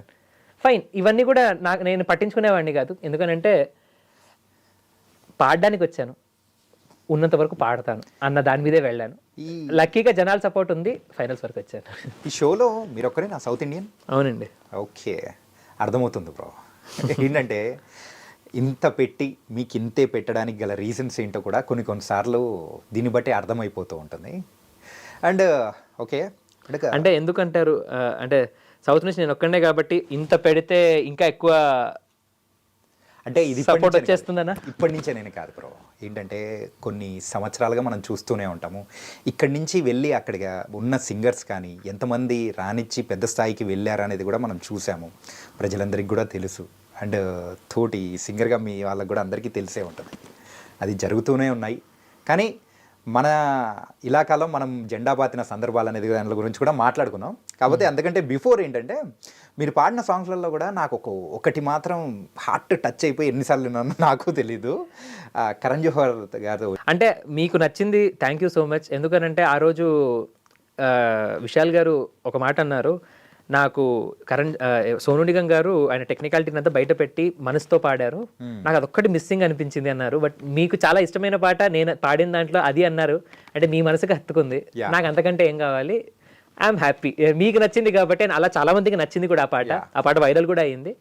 ఫైన్, ఇవన్నీ కూడా నేను పట్టించుకునేవాడిని కాదు. ఎందుకనంటే పాడడానికి వచ్చాను, ఉన్నంత వరకు పాడతాను అన్న దాని మీదే వెళ్ళాను. లక్కీగా జనాల సపోర్ట్ ఉంది, ఫైనల్స్ వరకు వచ్చాను. ఈ షోలో మీరు ఒక్కరే నా సౌత్ ఇండియన్? అవునండి. ఓకే, అర్థమవుతుంది బ్రో. ఏంటంటే ఇంత పెట్టి మీకు ఇంతే పెట్టడానికి గల రీజన్స్ ఏంటో కూడా కొన్నిసార్లు దీన్ని బట్టి అర్థమైపోతూ ఉంటుంది. అండ్ ఓకే, అంటే ఎందుకంటారు అంటే సౌత్ నుంచి నేను ఒక్కడే కాబట్టి ఇంత పెడితే ఇంకా ఎక్కువ అంటే ఇది సపోర్ట్ వచ్చేస్తుందనా? ఇప్పటి నుంచే నేను కాదు బ్రో. ఏంటంటే కొన్ని సంవత్సరాలుగా మనం చూస్తూనే ఉంటాము. ఇక్కడి నుంచి వెళ్ళి అక్కడిగా ఉన్న సింగర్స్ కానీ ఎంతమంది రానిచ్చి పెద్ద స్థాయికి వెళ్ళారు అనేది కూడా మనం చూసాము. ప్రజలందరికీ కూడా తెలుసు. అండ్ తోటి సింగర్గా మీ వాళ్ళకి కూడా అందరికీ తెలిసే ఉంటుంది. అది జరుగుతూనే ఉన్నాయి. కానీ మన ఇలాకాలో మనం జెండా పాతిన సందర్భాలు అనేది దాని గురించి కూడా మాట్లాడుకున్నాం. కాకపోతే అందుకంటే బిఫోర్ ఏంటంటే, మీరు పాడిన సాంగ్స్లలో కూడా నాకు ఒకటి మాత్రం హార్ట్ టచ్ అయిపోయి ఎన్నిసార్లు విన్నానో నాకు తెలీదు. కరణ్ జోహర్ గారు అంటే మీకు నచ్చింది, థ్యాంక్ యూ సో మచ్. ఎందుకనంటే ఆ రోజు విశాల్ గారు ఒక మాట అన్నారు, నాకు సోను నిగమ్ గారు ఆయన టెక్నికాలిటీని అంతా బయట పెట్టి మనసుతో పాడారు, నాకు అదొక్కటి మిస్సింగ్ అనిపించింది అన్నారు. బట్ మీకు చాలా ఇష్టమైన పాట నేను పాడిన దాంట్లో అది అన్నారు, అంటే మీ మనసుకు హత్తుకుంది. నాకు అంతకంటే ఏం కావాలి, ఐఎమ్ హ్యాపీ. మీకు నచ్చింది కాబట్టి, అలా చాలా మందికి నచ్చింది కూడా ఆ పాట వైరల్ కూడా అయ్యింది.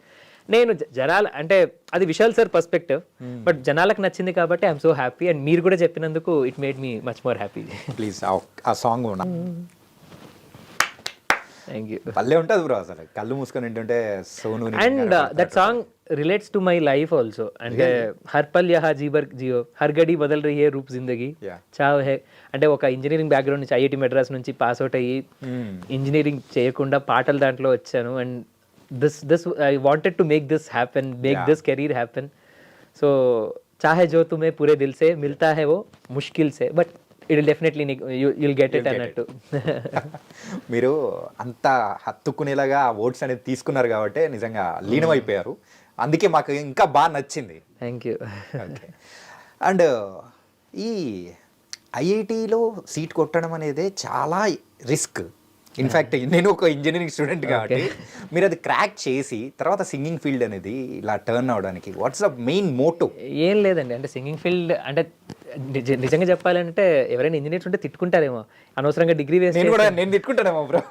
నేను జనాలు అంటే అది విశాల్ సార్ పర్స్పెక్టివ్, బట్ జనాలకు నచ్చింది కాబట్టి ఐఎమ్ సో హ్యాపీ. అండ్ మీరు కూడా చెప్పినందుకు it made me much more happy. Please ఆ సాంగ్ థ్యాంక్ యూ. పల్లె ఉంటుంది బ్రో, అసలు కళ్ళు మూసుకొని ఏంటంటే Sonu. And that song relates to my life also. అంటే హర్ పల్ యహా జీబర్ జియో, హర్ గడి బదల్ రహీ హే రూప్ జిందగీ చావ్ హే. అంటే ఒక ఇంజనీరింగ్ బ్యాక్గ్రౌండ్ నుంచి ఐఐటి మెడ్రాస్ నుంచి పాస్ అవుట్ అయ్యి ఇంజనీరింగ్ చేయకుండా పాటల దాంట్లో వచ్చాను. And this I wanted to make this happen, make this career happen. So चाहे जो तुम्हें पूरे दिल से मिलता है वो मुश्किल से, but it will definitely you'll get it అన్నట్టు. మీరు అంత హత్తుకునేలాగా ఆ వర్డ్స్ అనేది తీసుకున్నారు కాబట్టి నిజంగా లీనమైపోయారు. అందుకే మాకు ఇంకా బాగా నచ్చింది. Thank you. అండ్ ఈ ఐఐటిలో సీట్ కొట్టడం అనేది చాలా రిస్క్. ఇన్ఫ్యాక్ట్ నేను ఒక ఇంజనీరింగ్ స్టూడెంట్ కాబట్టి మీరు అది క్రాక్ చేసి తర్వాత సింగింగ్ ఫీల్డ్ అనేది ఇలా టర్న్ అవడానికి వాట్స్ ద మెయిన్ మోటో? ఏం లేదండి, అంటే సింగింగ్ ఫీల్డ్ అంటే నిజంగా చెప్పాలంటే ఎవరైనా ఇంజనీర్స్ ఉంటే తిట్టుకుంటారేమో, అనవసరంగా డిగ్రీ వేస్ట్. నేను తిట్టుకుంటానేమో బ్రో.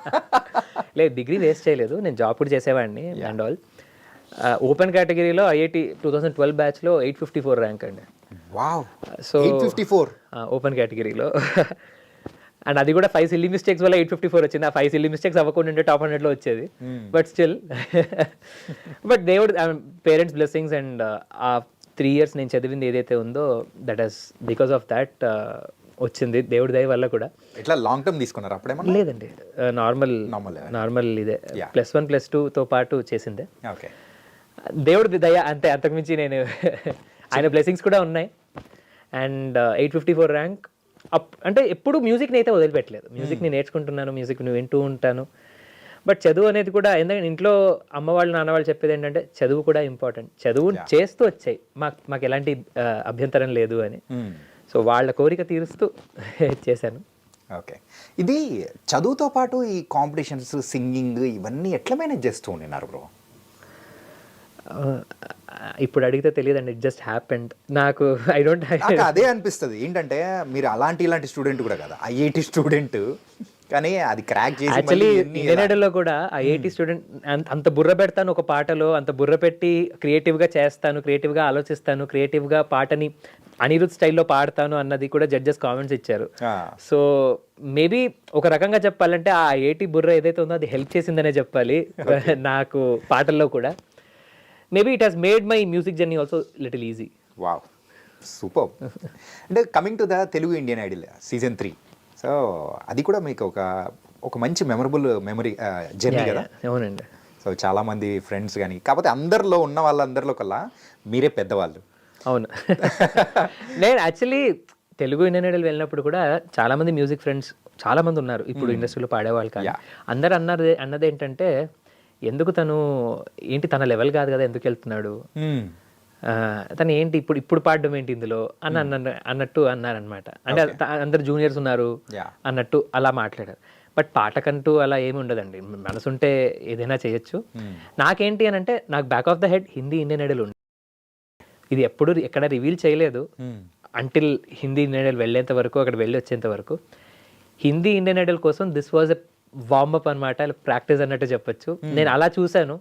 లేదు, డిగ్రీ వేస్ట్ చేయలేదు, నేను జాబ్ కూడా చేసేవాడిని అండ్ ఆల్. ఓపెన్ కేటగిరీలో ఐఐటి 2012 బ్యాచ్లో 854 ర్యాంక్ అండి. వావ్. సో 854 ఓపెన్ కేటగిరీలో. అండ్ అది కూడా 5 సిల్లీ మిస్టేక్స్ వల్ల 854 వచ్చింది. ఆ 5 సిల్లీ మిస్టేక్స్ అవ్వకుండా ఉంటే టాప్ 100లో వచ్చేది. బట్ స్టిల్, బట్ దేవుడు పేరెంట్స్ బ్లెస్సింగ్స్ అండ్ ఆ 3 years నేను చదివింది ఏదైతే ఉందో that is because of that వచ్చింది, దేవుడి దయ వల్ల కూడా. ఇట్లా లాంగ్ టర్మ్ తీసుకున్నారు అప్పుడేమో? లేదండి, నార్మల్ ఇదే +1 +2తో పాటు చేసిందే. ఓకే, దేవుడి దయ అంతే, అంతకుమించి నేను ఆయన బ్లెస్సింగ్స్ కూడా ఉన్నాయి. అండ్ 854 ర్యాంక్ అంటే ఎప్పుడు మ్యూజిక్ని అయితే వదిలిపెట్టలేదు. మ్యూజిక్ని నేర్చుకుంటున్నాను, మ్యూజిక్ని వింటూ ఉంటాను. బట్ చదువు అనేది కూడా ఎందుకంటే ఇంట్లో అమ్మ వాళ్ళు నాన్న వాళ్ళు చెప్పేది ఏంటంటే చదువు కూడా ఇంపార్టెంట్, చదువు చేస్తూ వచ్చాయి, మాకు ఎలాంటి అభ్యంతరం లేదు అని. సో వాళ్ళ కోరిక తీరుస్తూ చేశాను. ఓకే, ఇది చదువుతో పాటు ఈ కాంపిటీషన్స్, సింగింగ్ ఇవన్నీ ఎట్లా మేనేజ్ చేస్తూ ఉన్నారు బ్రో? ఇప్పుడు అడిగితే తెలియదండి, ఇట్ జస్ట్ హ్యాపెండ్. నాకు ఐ డోంట్ నాకు అదే అనిపిస్తుంది. ఏంటంటే మీరు ఇలాంటి స్టూడెంట్ కూడా కదా, ఐఐటి స్టూడెంట్, కానీ అది క్రాక్ చేసి యాక్చువల్లీ ఇండియన్ కూడా ఐఐటి స్టూడెంట్ అంత బుర్ర పెడతాను ఒక పాటలో, అంత బుర్ర పెట్టి క్రియేటివ్గా చేస్తాను, క్రియేటివ్గా ఆలోచిస్తాను, క్రియేటివ్గా పాటని అనిరుద్ స్టైల్లో పాడతాను అన్నది కూడా జడ్జెస్ కామెంట్స్ ఇచ్చారు. సో మేబీ ఒక రకంగా చెప్పాలంటే ఆ ఐఐటి బుర్ర ఏదైతే ఉందో అది హెల్ప్ చేసిందనే చెప్పాలి నాకు పాటల్లో కూడా. Maybe it has made my music journey also little easy. Wow, super. అంటే coming to the Telugu Indian Idol season 3, so అది కూడా మీకు ఒక మంచి మెమరబుల్ జర్నీ కదా? అవునండి. సో చాలామంది ఫ్రెండ్స్ కానీ, కాకపోతే అందరిలో ఉన్న వాళ్ళందరిలో కల్లా మీరే పెద్దవాళ్ళు. అవును. నేను యాక్చువల్లీ తెలుగు ఇండియన్ ఐడల్ వెళ్ళినప్పుడు కూడా చాలామంది మ్యూజిక్ ఫ్రెండ్స్ చాలామంది ఉన్నారు ఇప్పుడు ఇండస్ట్రీలో పాడేవాళ్ళు. కానీ అందరు అన్నది ఏంటంటే ఎందుకు తను ఏంటి, తన లెవెల్ కాదు కదా, ఎందుకు వెళ్తున్నాడు, తను ఏంటి ఇప్పుడు పాడడం ఏంటి ఇందులో అన్నట్టు అన్నారనమాట. అంటే అందరు జూనియర్స్ ఉన్నారు అన్నట్టు అలా మాట్లాడారు. బట్ పాటకంటూ అలా ఏమి ఉండదండి, మనసుంటే ఏదైనా చేయొచ్చు. నాకేంటి అని అంటే నాకు back of the head Hindi Indian Idol ఉంది, ఇది ఎప్పుడు ఎక్కడ రివీల్ చేయలేదు అంటిల్ హిందీ ఇండియన్ ఐడల్ వెళ్ళేంత వరకు, అక్కడ వెళ్ళి వచ్చేంత వరకు. హిందీ ఇండియన్ ఐడల్ కోసం దిస్ వాజ్ ఎ వార్మప్ అనమాట, ప్రాక్టీస్ అన్నట్టు చెప్పొచ్చు. నేను అలా చూశాను.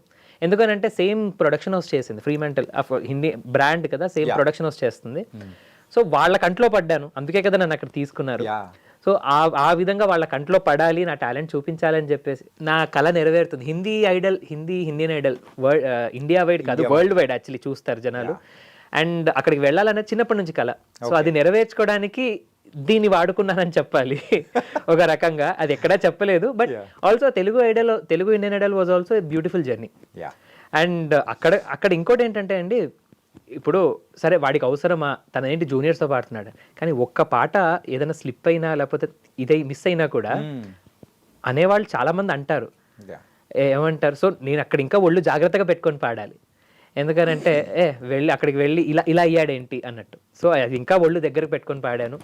ఎందుకనంటే సేమ్ ప్రొడక్షన్ హౌస్ చేసింది, ఫ్రీమెంటల్ హిందీ బ్రాండ్ కదా, సేమ్ ప్రొడక్షన్ హౌస్ చేస్తుంది. సో వాళ్ళ కంట్లో పడ్డాను, అందుకే కదా నన్ను అక్కడ తీసుకున్నారు. సో ఆ విధంగా వాళ్ళ కంట్లో పడాలి, నా టాలెంట్ చూపించాలని చెప్పేసి నా కళ నెరవేరుతుంది. ఇండియన్ ఐడల్ ఇండియా వైడ్ కాదు, వరల్డ్ వైడ్ యాక్చువల్లీ చూస్తారు జనాలు. అండ్ అక్కడికి వెళ్ళాలనేది చిన్నప్పటి నుంచి కళ. సో అది నెరవేర్చుకోవడానికి దీన్ని వాడుకున్నానని చెప్పాలి ఒక రకంగా. అది ఎక్కడా చెప్పలేదు. But also Telugu Indian Idol was also a beautiful journey. And అక్కడ ఇంకోటి ఏంటంటే అండి, ఇప్పుడు సరే వాడికి అవసరమా, తన ఏంటి జూనియర్స్తో పాడుతున్నాడు, కానీ ఒక్క పాట ఏదైనా స్లిప్ అయినా లేకపోతే ఇదే మిస్ అయినా కూడా అనేవాళ్ళు చాలామంది అంటారు. ఏమంటారు, సో నేను అక్కడ ఇంకా ఒళ్ళు జాగ్రత్తగా పెట్టుకొని పాడాలి. ఎందుకనంటే అక్కడికి వెళ్ళి ఇలా అయ్యాడేంటి అన్నట్టు. సో అది ఇంకా ఒళ్ళు దగ్గరకు పెట్టుకొని పాడాను.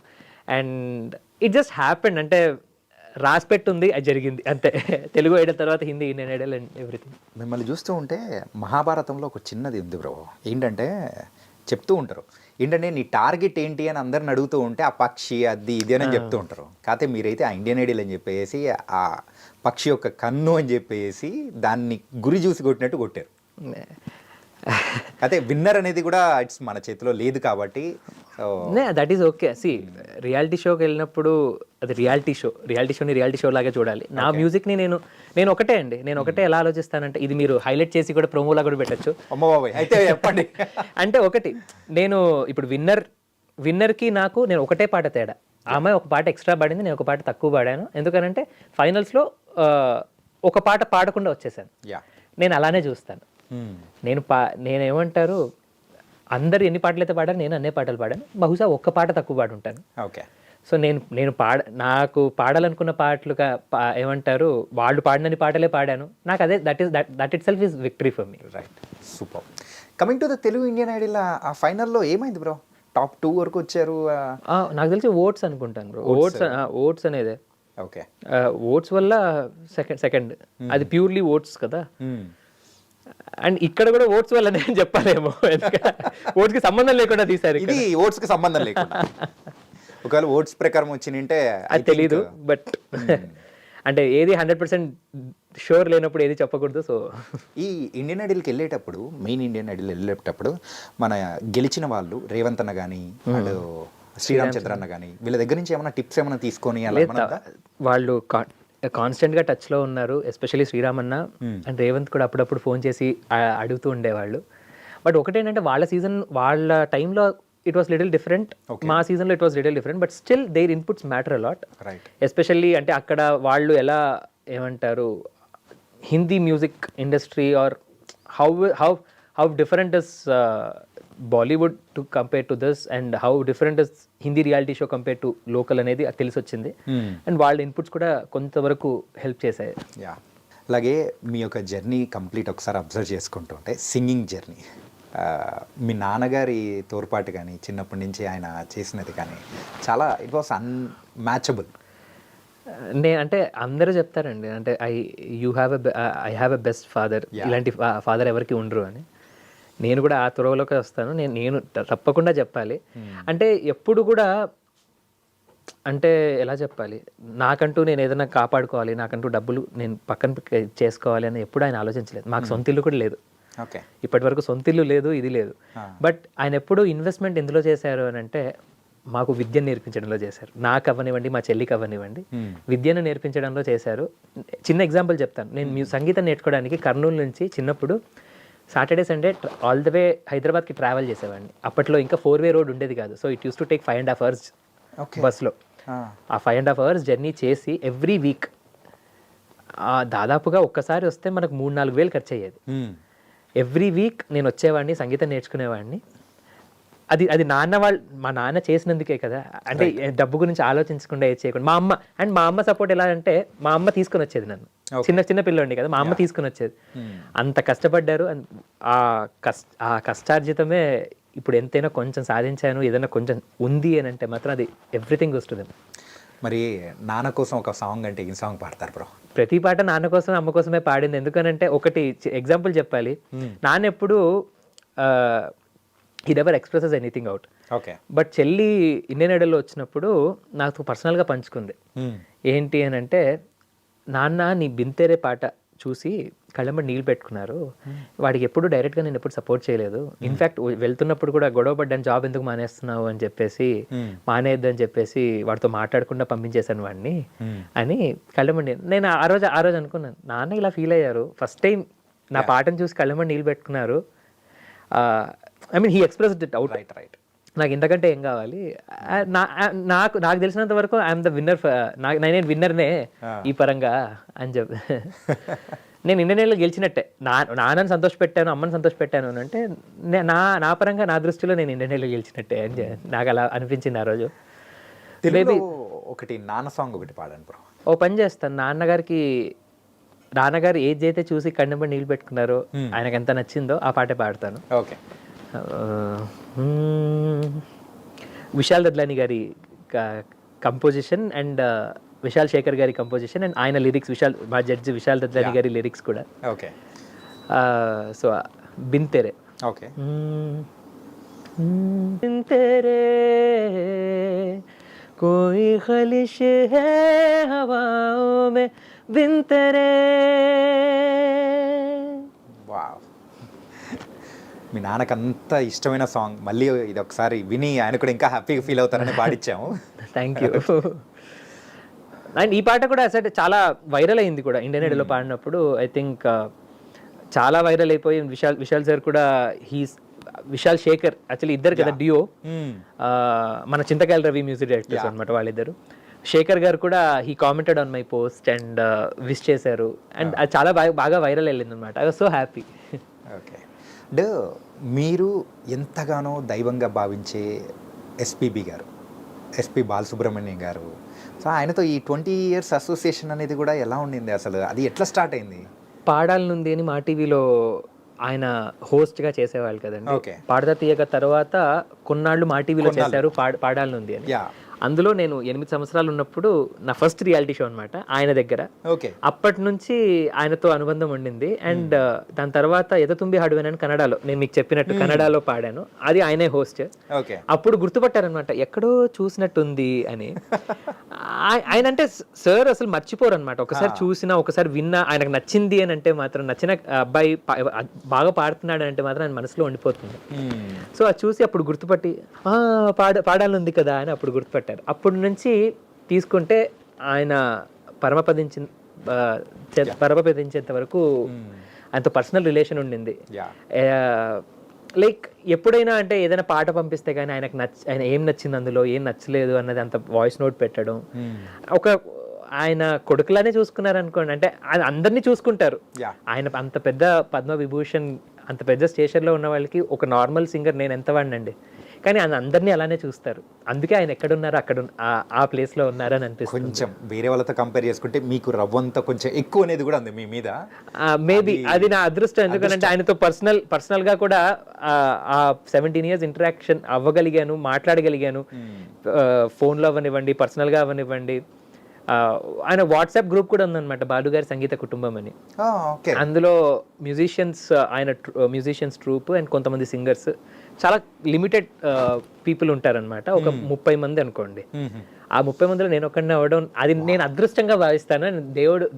అండ్ ఇట్ జస్ట్ హ్యాపెండ్, అంటే రాసి పెట్టుంది, అది జరిగింది అంతే. తెలుగు ఐడల్ తర్వాత Hindi Indian Idol and everything. మిమ్మల్ని చూస్తూ ఉంటే మహాభారతంలో ఒక చిన్నది ఉంది బ్రో. ఏంటంటే చెప్తూ ఉంటారు, ఏంటంటే నీ టార్గెట్ ఏంటి అని అందరిని అడుగుతూ ఉంటే ఆ పక్షి అది ఇది అని చెప్తూ ఉంటారు. కాకపోతే మీరైతే ఆ ఇండియన్ ఐడల్ అని చెప్పేసి ఆ పక్షి యొక్క కన్ను అని చెప్పేసి దాన్ని గురి చూసి కొట్టినట్టు కొట్టారు. అయితే విన్నర్ అనేది కూడా ఇట్స్ మన చేతిలో లేదు కాబట్టి దట్ ఈస్ ఓకే. సి రియాలిటీ షోకి వెళ్ళినప్పుడు అది రియాలిటీ షోని రియాలిటీ షో లాగే చూడాలి. నా మ్యూజిక్ని నేను ఒకటే ఎలా ఆలోచిస్తానంటే, ఇది మీరు హైలైట్ చేసి కూడా ప్రోమోలా కూడా పెట్టచ్చు. అయితే చెప్పండి. అంటే ఒకటి, నేను ఇప్పుడు విన్నర్కి నేను ఒకటే పాట తేడా. ఆ అమ్మాయి ఒక పాట ఎక్స్ట్రా పాడింది, నేను ఒక పాట తక్కువ పాడాను. ఎందుకనంటే ఫైనల్స్లో ఒక పాట పాడకుండా వచ్చేసాను. నేను అలానే చూస్తాను. నేనేమంటారు, అందరు ఎన్ని పాటలు అయితే పాడాను, నేను అన్నే పాటలు పాడాను. బహుశా ఒక్క పాట తక్కువ పాడుంటాను. ఓకే. సో నేను నాకు పాడాలనుకున్న పాటలు ఏమంటారు, వాళ్ళు పాడినన్ని పాటలే పాడాను. నాకు అదే that it self is victory for me. Right, super. Coming to the Telugu Indian Idol, ఆ ఫైనల్లో ఏమైంది బ్రో? టాప్ 2 వరకు వచ్చారు. నాకు తెలిసి ఓట్స్ అనుకుంటాను బ్రో. ఓట్స్ అనేదే. ఓకే. ఓట్స్ వల్ల సెకండ్ అది ప్యూర్లీ ఓట్స్ కదా. అండ్ ఇక్కడ కూడా ఓట్స్ వల్ల నేను చెప్పాలేమో, ఓట్స్కి సంబంధం లేకుండా తీసారు. ఇది ఓట్స్కి సంబంధం లేకుండా ఒకవేళ ఓట్స్ ప్రకారం వచ్చింటే అది తెలీదు. బట్ అంటే ఏది 100% షూర్ లేనప్పుడు ఏది చెప్పకూడదు. సో ఈ ఇండియన్ ఐడల్కి వెళ్ళేటప్పుడు, మెయిన్ ఇండియన్ ఐడల్ వెళ్ళేటప్పుడు మన గెలిచిన వాళ్ళు రేవంత్ అన్న కానీ అండ్ శ్రీరామ్ చంద్ర అన్న కానీ వీళ్ళ దగ్గర నుంచి ఏమైనా టిప్స్ ఏమైనా తీసుకొని వాళ్ళు కాన్స్టెంట్గా టచ్లో ఉన్నారు. ఎస్పెషల్లీ శ్రీరామ్ అన్న అండ్ రేవంత్ కూడా అప్పుడప్పుడు ఫోన్ చేసి అడుగుతూ ఉండేవాళ్ళు. బట్ ఒకటేంటంటే వాళ్ళ టైంలో ఇట్ వాస్ లిటిల్ డిఫరెంట్, మా సీజన్లో it was little different. But still there inputs matter a lot. Especially అంటే అక్కడ వాళ్ళు ఎలా ఏమంటారు, Hindi music industry or how different is Bollywood to compare to this and how different is Hindi reality show compare to local అనేది తెలిసి వచ్చింది. అండ్ వాళ్ళ inputs కూడా కొంతవరకు హెల్ప్ చేశాయి. అలాగే మీ యొక్క జర్నీ కంప్లీట్ ఒకసారి అబ్జర్వ్ చేసుకుంటుంటే సింగింగ్ జర్నీ, మీ నాన్నగారి తోడ్పాటు కానీ చిన్నప్పటి నుంచి ఆయన చేసినది కానీ చాలా ఇట్ వాస్ అన్మ్యాచబుల్. అంటే అందరూ చెప్తారండి, అంటే I have a best father, ఇలాంటి ఫాదర్ ఎవరికి ఉండరు అని. నేను కూడా ఆ త్వరలోకి వస్తాను. నేను తప్పకుండా చెప్పాలి. అంటే ఎప్పుడు కూడా, అంటే ఎలా చెప్పాలి, నాకంటూ నేను ఏదైనా కాపాడుకోవాలి, నాకంటూ డబ్బులు నేను పక్కన చేసుకోవాలి అని ఎప్పుడు ఆయన ఆలోచించలేదు. మాకు సొంత ఇల్లు కూడా లేదు, ఓకే, ఇప్పటి వరకు సొంత ఇల్లు లేదు, ఇది లేదు. బట్ ఆయన ఎప్పుడు ఇన్వెస్ట్మెంట్ ఎందులో చేశారు అని అంటే మాకు విద్యను నేర్పించడంలో చేశారు. నాకు అవ్వనివ్వండి, మా చెల్లికి అవ్వనివ్వండి, విద్యను నేర్పించడంలో చేశారు. చిన్న ఎగ్జాంపుల్ చెప్తాను. నేను సంగీతం నేర్చుకోవడానికి కర్నూలు నుంచి చిన్నప్పుడు Saturday Sunday all the way హైదరాబాద్కి ట్రావెల్ చేసేవాడిని. అప్పట్లో ఇంకా 4-way రోడ్ ఉండేది కాదు. So it use to take 5.5 hours బస్లో. ఆ 5.5 hours జర్నీ చేసి ఎవ్రీ వీక్ దాదాపుగా ఒక్కసారి వస్తే మనకు 3-4 వేలు ఖర్చు అయ్యేది. ఎవ్రీ వీక్ నేను వచ్చేవాడిని, సంగీతం నేర్చుకునేవాడిని. అది మా నాన్న చేసినందుకే కదా. అంటే డబ్బు గురించి ఆలోచించకుండా ఏది చేయకుండా మా అమ్మ సపోర్ట్ ఎలా అంటే, మా అమ్మ తీసుకొని వచ్చేది నన్ను. చిన్న పిల్లండి కదా, మా అమ్మ తీసుకొని వచ్చేది. అంత కష్టపడ్డారు. ఆ కష్టార్జితమే ఇప్పుడు ఎంతైనా కొంచెం సాధించాను, ఏదైనా కొంచెం ఉంది అని అంటే మాత్రం అది ఎవ్రీథింగ్ వస్తుంది. మరి నాన్న కోసం ఒక సాంగ్ అంటే ఈ సాంగ్ పాడతారు బ్రో? ప్రతి పాట నాన్న కోసం అమ్మ కోసమే పాడింది. ఎందుకనంటే ఒకటి ఎగ్జాంపుల్ చెప్పాలి. నాన్న ఎప్పుడు he never expresses anything out. Okay. But చెల్లి ఇండియన్ ఐడల్లో వచ్చినప్పుడు నాకు పర్సనల్గా పంచుకుంది. ఏంటి అని అంటే, నాన్న నీ బింతేరే పాట చూసి కళ్ళెంబడి నీళ్ళు పెట్టుకున్నారు, వాడికి ఎప్పుడు డైరెక్ట్గా నేను ఎప్పుడు సపోర్ట్ చేయలేదు. ఇన్ఫ్యాక్ట్ వెళ్తున్నప్పుడు కూడా గొడవ పడ్డాను, జాబ్ ఎందుకు మానేస్తున్నావు అని చెప్పేసి, మానేయద్దు అని చెప్పేసి వాడితో మాట్లాడకుండా పంపించేశాను వాడిని అని కళ్ళెంబడి. నేను ఆ రోజు అనుకున్నాను, నాన్న ఇలా ఫీల్ అయ్యారు, ఫస్ట్ టైం నా పాటను చూసి కళ్ళెంబడి నీళ్ళు పెట్టుకున్నారు. I mean he expressed it out. Right. నాకు ఇంతకంటే ఏం కావాలి? నాకు తెలిసినంత వరకు ఐఎమ్ ద విన్నర్, నేను విన్నర్నే ఈ పరంగా అని చెప్పి. నేను ఇండియన్లో గెలిచినట్టే. నాన్నని సంతోష పెట్టాను, అమ్మని సంతోష పెట్టాను అని అంటే నా పరంగా, నా దృష్టిలో నేను ఇండియన్లో గెలిచినట్టే అని నాకు అలా అనిపించింది ఆ రోజు. మేబీ ఒకటి నాన్న సాంగ్ ఒకటి పాడండి బ్రో. ఓ పని చేస్తాను, నాన్నగారు ఏది అయితే చూసి కన్నెంబడి నీళ్ళు పెట్టుకున్నారో, ఆయనకు ఎంత నచ్చిందో ఆ పాటే పాడతాను. ఓకే. విశాల్ దద్లాని గారి కంపోజిషన్ అండ్ విశాల్ శేఖర్ గారి కంపోజిషన్ అండ్ ఆయన లిరిక్స్, మా జడ్జి విశాల్ దద్లాని గారి లిరిక్స్ కూడా. ఓకే. సో బింతేరే. ఓకే. బింతేరే కోయి ఖలిష్ హై హవాओं में బింతేరే. వావ్. మీ నాన్నకు అంత ఇష్టమైన సాంగ్, మళ్ళీ ఇది ఒకసారి విని ఆయన కూడా ఇంకా హ్యాపీగా ఫీల్ అవుతారని పాడించాము. Thank you. అండ్ ఈ పాట కూడా అసలు చాలా వైరల్ అయింది కూడా ఇండియన్ ఐడల్లో పాడినప్పుడు. ఐ థింక్ చాలా వైరల్ అయిపోయి విశాల్ సార్ కూడా, విశాల్ శేఖర్ యాక్చువల్లీ ఇద్దరు కదా డియో, మన చింతకాయల రవి మ్యూజిక్ డైరెక్టర్స్ అనమాట వాళ్ళిద్దరు. శేఖర్ గారు కూడా he commented on my post and wish చేశారు. అండ్ అది చాలా బాగా వైరల్ వెళ్ళింది అనమాట. I was so happy. Okay. అంటే మీరు ఎంతగానో దైవంగా భావించే ఎస్పీబీ గారు, ఎస్పి బాలసుబ్రహ్మణ్యం గారు, సో ఆయనతో ఈ 20 years అసోసియేషన్ అనేది కూడా ఎలా ఉండింది అసలు? అది ఎట్లా స్టార్ట్ అయింది? పాడాలనుంది అని మా టీవీలో ఆయన హోస్ట్గా చేసేవాళ్ళు కదండి. ఓకే. పాడతా తీయక తర్వాత కొన్నాళ్ళు మా టీవీలో చేశారు పాడాలనుంది అని. అందులో నేను 8 సంవత్సరాలు ఉన్నప్పుడు నా ఫస్ట్ రియాలిటీ షో అనమాట ఆయన దగ్గర. ఓకే. అప్పటి నుంచి ఆయనతో అనుబంధం ఉండింది. అండ్ దాని తర్వాత ఎదతుంబి హడువేనని కన్నడలో, నేను మీకు చెప్పినట్టు కన్నడలో పాడాను, అది ఆయనే హోస్ట్. ఓకే. అప్పుడు గుర్తుపట్టారనమాట, ఎక్కడో చూసినట్టుంది అని. ఆయన అంటే సార్ అసలు మర్చిపోరు అనమాట. ఒకసారి చూసినా, ఒకసారి విన్నా, ఆయనకు నచ్చింది అని అంటే మాత్రం, నచ్చిన అబ్బాయి బాగా పాడుతున్నాడు అంటే మాత్రం ఆయన మనసులో ఉండిపోతుంది. సో అది చూసి అప్పుడు గుర్తుపట్టి పాడాలనుంది కదా అని అప్పుడు గుర్తుపట్టారు. అప్పటి నుంచి తీసుకుంటే ఆయన పరమపదించేంత వరకు ఆయనతో పర్సనల్ రిలేషన్ ఉండింది. లైక్ ఎప్పుడైనా అంటే ఏదైనా పాట పంపిస్తే కానీ ఆయన ఏం నచ్చింది, అందులో ఏం నచ్చలేదు అన్నది అంత వాయిస్ నోట్ పెట్టడం, ఆయన కొడుకులానే చూసుకున్నారు అనుకోండి. అంటే అందరినీ చూసుకుంటారు. ఆయన అంత పెద్ద పద్మవిభూషణ్, అంత పెద్ద స్టేషన్లో ఉన్న వాళ్ళకి ఒక నార్మల్ సింగర్ నేను ఎంత వాడినండి, కానీ ఆయన అందరినీ అలానే చూస్తారు. అందుకే ఆయన ఎక్కడున్నారో అక్కడ ఆ ప్లేస్లో ఉన్నారని అనిపిస్తుంది. కొంచెం వేరే వాళ్ళతో కంపేర్ చేసుకుంటే మీకు రవ్వంత కొంచెం ఎక్కువ అనేది కూడా ఉంది మీ మీద. మేబీ అది నా అదృష్టం. ఎందుకంటే ఆయనతో పర్సనల్గా కూడా ఆ 17 years ఇంటరాక్షన్ అవ్వగలిగాను, మాట్లాడగలిగాను. ఫోన్లో అవ్వనివ్వండి, పర్సనల్గా అవ్వనివ్వండి. ఆయన వాట్సాప్ గ్రూప్ కూడా ఉందన్నమాట, బాలుగారి సంగీత కుటుంబం అని. అందులో ఆయన మ్యూజిషియన్స్ ట్రూప్ అండ్ కొంతమంది సింగర్స్, చాలా లిమిటెడ్ పీపుల్ ఉంటారనమాట. ఒక 30 మంది అనుకోండి. ఆ 30 మందిలో నేను ఒక్కడిని అవ్వడం అది నేను అదృష్టంగా భావిస్తాను. దేవుడు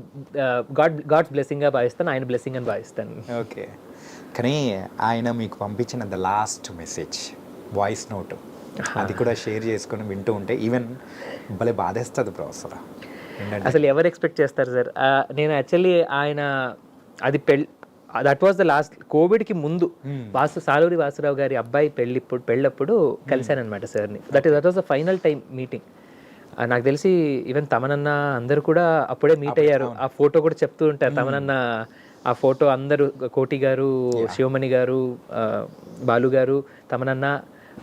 గాడ్స్ బ్లెస్సింగ్గా భావిస్తాను, ఆయన బ్లెస్సింగ్ అని భావిస్తాను. ఓకే. కానీ ఆయన మీకు పంపించిన the last message voice note, అది కూడా షేర్ చేసుకొని వింటూ ఉంటే ఈవెన్ భలే బాధేస్తుంది బ్రో. అసలు ఎవరు ఎక్స్పెక్ట్ చేస్తారు సార్? నేను యాక్చువల్లీ ఆయన అది దట్ వాస్ ద లాస్ట్ కోవిడ్కి ముందు సాలూరి వాసురావు గారి అబ్బాయి పెళ్ళప్పుడు కలిశానమాట సార్ని. That was the final time meeting. నాకు తెలిసి ఈవెన్ తమనన్న అందరూ కూడా అప్పుడే మీట్ అయ్యారు. ఆ ఫోటో కూడా చెప్తూ ఉంటారు తమనన్న. ఆ ఫోటో అందరూ, కోటి గారు, శివమణి గారు, బాలు గారు, తమనన్న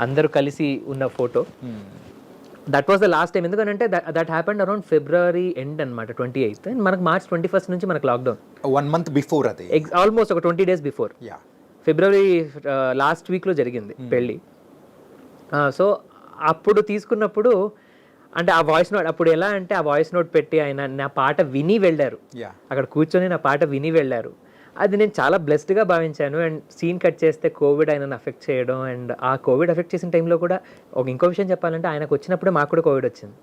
అందరూ కలిసి ఉన్న photo. That was the last time. ఎందుకంటే that happened around February end అనమాట, 28th. అండ్ మనకు March 21st నుంచి మనకు లాక్డౌన్. 1 month బిఫోర్, అది ఆల్మోస్ట్ ఒక 20 days బిఫోర్. ఫిబ్రవరి లాస్ట్ వీక్లో జరిగింది పెళ్ళి. సో అప్పుడు తీసుకున్నప్పుడు అంటే ఆ వాయిస్ నోట్, అప్పుడు ఎలా అంటే ఆ వాయిస్ నోట్ పెట్టి ఆయన నా పాట విని వెళ్ళారు. అక్కడ కూర్చొని నా పాట విని వెళ్ళారు. అది నేను చాలా బ్లెస్డ్గా భావించాను. అండ్ సీన్ కట్ చేస్తే కోవిడ్ ఆయనను అఫెక్ట్ చేయడం, అండ్ ఆ కోవిడ్ అఫెక్ట్ చేసిన టైంలో కూడా ఇంకో విషయం చెప్పాలంటే ఆయనకు వచ్చినప్పుడే మాకు కూడా కోవిడ్ వచ్చింది.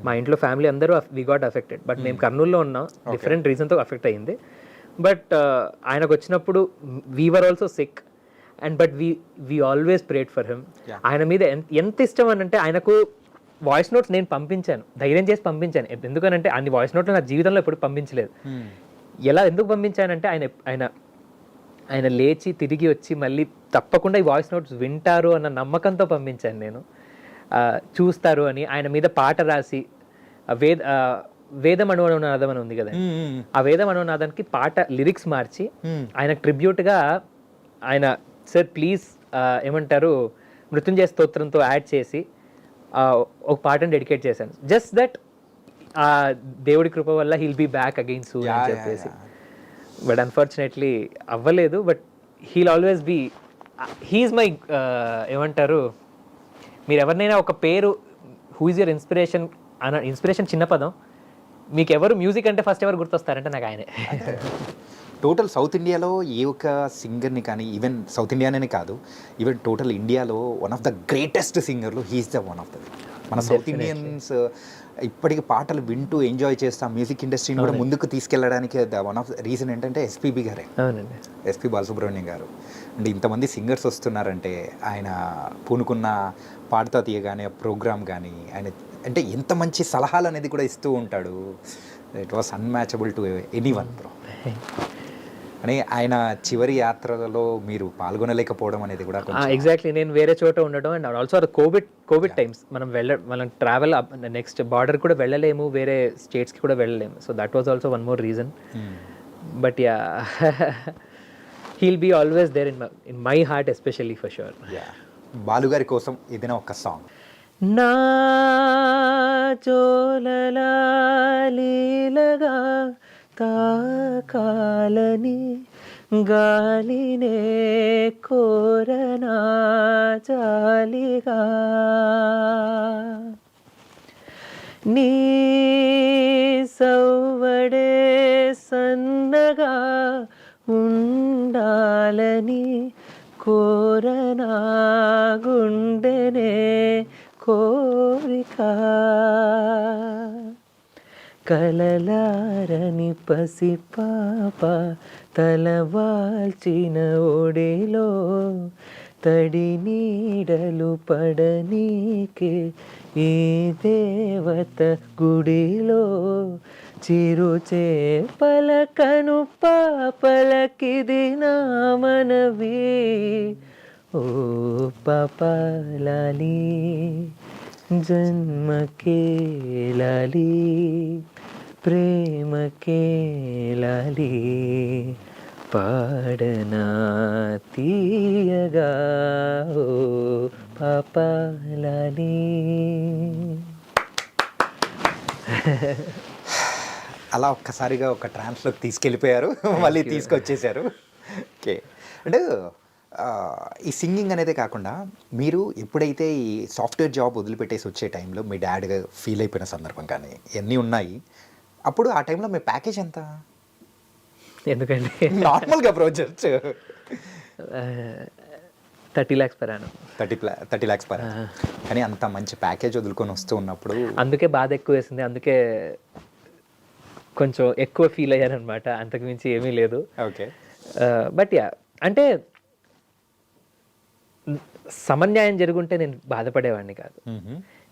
మా ఇంట్లో ఫ్యామిలీ అందరూ వి గాట్ అఫెక్టెడ్. బట్ మేము కర్నూలులో ఉన్నాం, డిఫరెంట్ రీజన్తో అఫెక్ట్ అయ్యింది. బట్ ఆయనకు వచ్చినప్పుడు we were also sick and but we always prayed for him. ఆయన మీద ఎంత ఇష్టం అని అంటే ఆయనకు వాయిస్ నోట్స్ నేను పంపించాను, ధైర్యం చేసి పంపించాను. ఎందుకనంటే అన్ని వాయిస్ నోట్లు నా జీవితంలో ఎప్పుడు పంపించలేదు. ఎందుకు పంపించానంటే ఆయన లేచి తిరిగి వచ్చి మళ్ళీ తప్పకుండా ఈ వాయిస్ నోట్స్ వింటారు అన్న నమ్మకంతో పంపించాను నేను. చూస్తారు అని ఆయన మీద పాట రాసి వేద మనోనాదం అని ఉంది కదా, ఆ వేద మనోనాదానికి పాట లిరిక్స్ మార్చి ఆయన ట్రిబ్యూట్గా ఆయన సార్ ప్లీజ్ ఏమంటారు మృత్యుంజయ స్తోత్రంతో యాడ్ చేసి ఒక పాటను డెడికేట్ చేశాను. జస్ట్ దట్ దేవుడి కృప వల్ల he'll be back again soon అని చెప్పేసి. బట్ అన్ఫార్చునేట్లీ అవ్వలేదు. But he'll always be, he is my ఏమంటారు, మీరు ఎవరినైనా ఒక పేరు who is your inspiration inspiration చిన్న పదం, మీకు ఎవరు మ్యూజిక్ అంటే ఫస్ట్ ఎవరు గుర్తొస్తారంటే నాకు ఆయనే. టోటల్ సౌత్ ఇండియాలో ఏ ఒక్క సింగర్ని కానీ, ఈవెన్ సౌత్ ఇండియానే కాదు, ఈవెన్ టోటల్ ఇండియాలో వన్ ఆఫ్ ద గ్రేటెస్ట్ సింగర్లు he is the one of the. మన సౌత్ ఇండియన్స్ ఇప్పటికి పాటలు వింటూ ఎంజాయ్ చేస్తాం, మ్యూజిక్ ఇండస్ట్రీని కూడా ముందుకు తీసుకెళ్ళడానికి వన్ ఆఫ్ ద రీజన్ ఏంటంటే ఎస్పీబీ గారే. అవునండి, ఎస్పీ బాలసుబ్రహ్మణ్యం గారు. అంటే ఇంతమంది సింగర్స్ వస్తున్నారంటే ఆయన పూనుకున్న పాడుతా తీయగానే ప్రోగ్రామ్ కానీ, ఆయన అంటే ఎంత మంచి సలహాలు అనేది కూడా ఇస్తూ ఉంటాడు. It was unmatchable to anyone bro. అని ఆయన చివరి యాత్రలో మీరు పాల్గొనలేకపోవడం అనేది కూడా ఎగ్జాక్ట్లీ నేను వేరే చోట ఉండడం అండ్ ఆల్సో కోవిడ్ టైమ్స్ మనం ట్రావెల్ నెక్స్ట్ బార్డర్ కూడా వెళ్ళలేము, వేరే స్టేట్స్కి కూడా వెళ్ళలేము. So that was also one more reason. But yeah he'll be always there in my heart especially for sure. బాలుగారి కోసం ఏదైనా ఒక సాంగ్. నా జోలలా లీలగా తాకాలని గాలినే కోరనా జాలిగా, నీ సవ్వడే సన్నగా ఉండాలని కోరనా గుండెనే కోరిక, కలలారని పసిపాప తలవాల్చిన ఒడిలో తడి నీడలు పడనీకే ఈ దేవత గుడిలో, చిరుచే పలకను పాపలకిది నా మనవి, ఓ పాపాలాలి జన్మకే లాలి ప్రేమకే లాలి పాడనా తీయగా ఓ పాపాలాలి. అలా ఒక్కసారిగా ఒక ట్రాన్స్లోకి తీసుకెళ్ళిపోయారు, మళ్ళీ తీసుకొచ్చేసారు. ఓకే. అంటే ఈ సింగింగ్ అనేదే కాకుండా మీరు ఎప్పుడైతే ఈ సాఫ్ట్వేర్ జాబ్ వదిలిపెట్టేసి వచ్చే టైంలో మీ డాడ్ ఫీల్ అయిపోయిన సందర్భం కానీ ఇవన్నీ ఉన్నాయి, అప్పుడు ఆ టైంలో మీ ప్యాకేజ్ ఎంత? ఎందుకంటే నార్మల్గా projects 30 lakhs per annum. 30 lakhs per. కానీ అంత మంచి ప్యాకేజ్ వదులుకొని వస్తూ ఉన్నప్పుడు అందుకే బాధ ఎక్కువ వేసింది, అందుకే కొంచెం ఎక్కువ ఫీల్ అయ్యాను అనమాట. అంతకు మించి ఏమీ లేదు. ఓకే. బట్ యా, అంటే సమన్యాయం జరుగుంటే నేను బాధపడేవాడిని కాదు.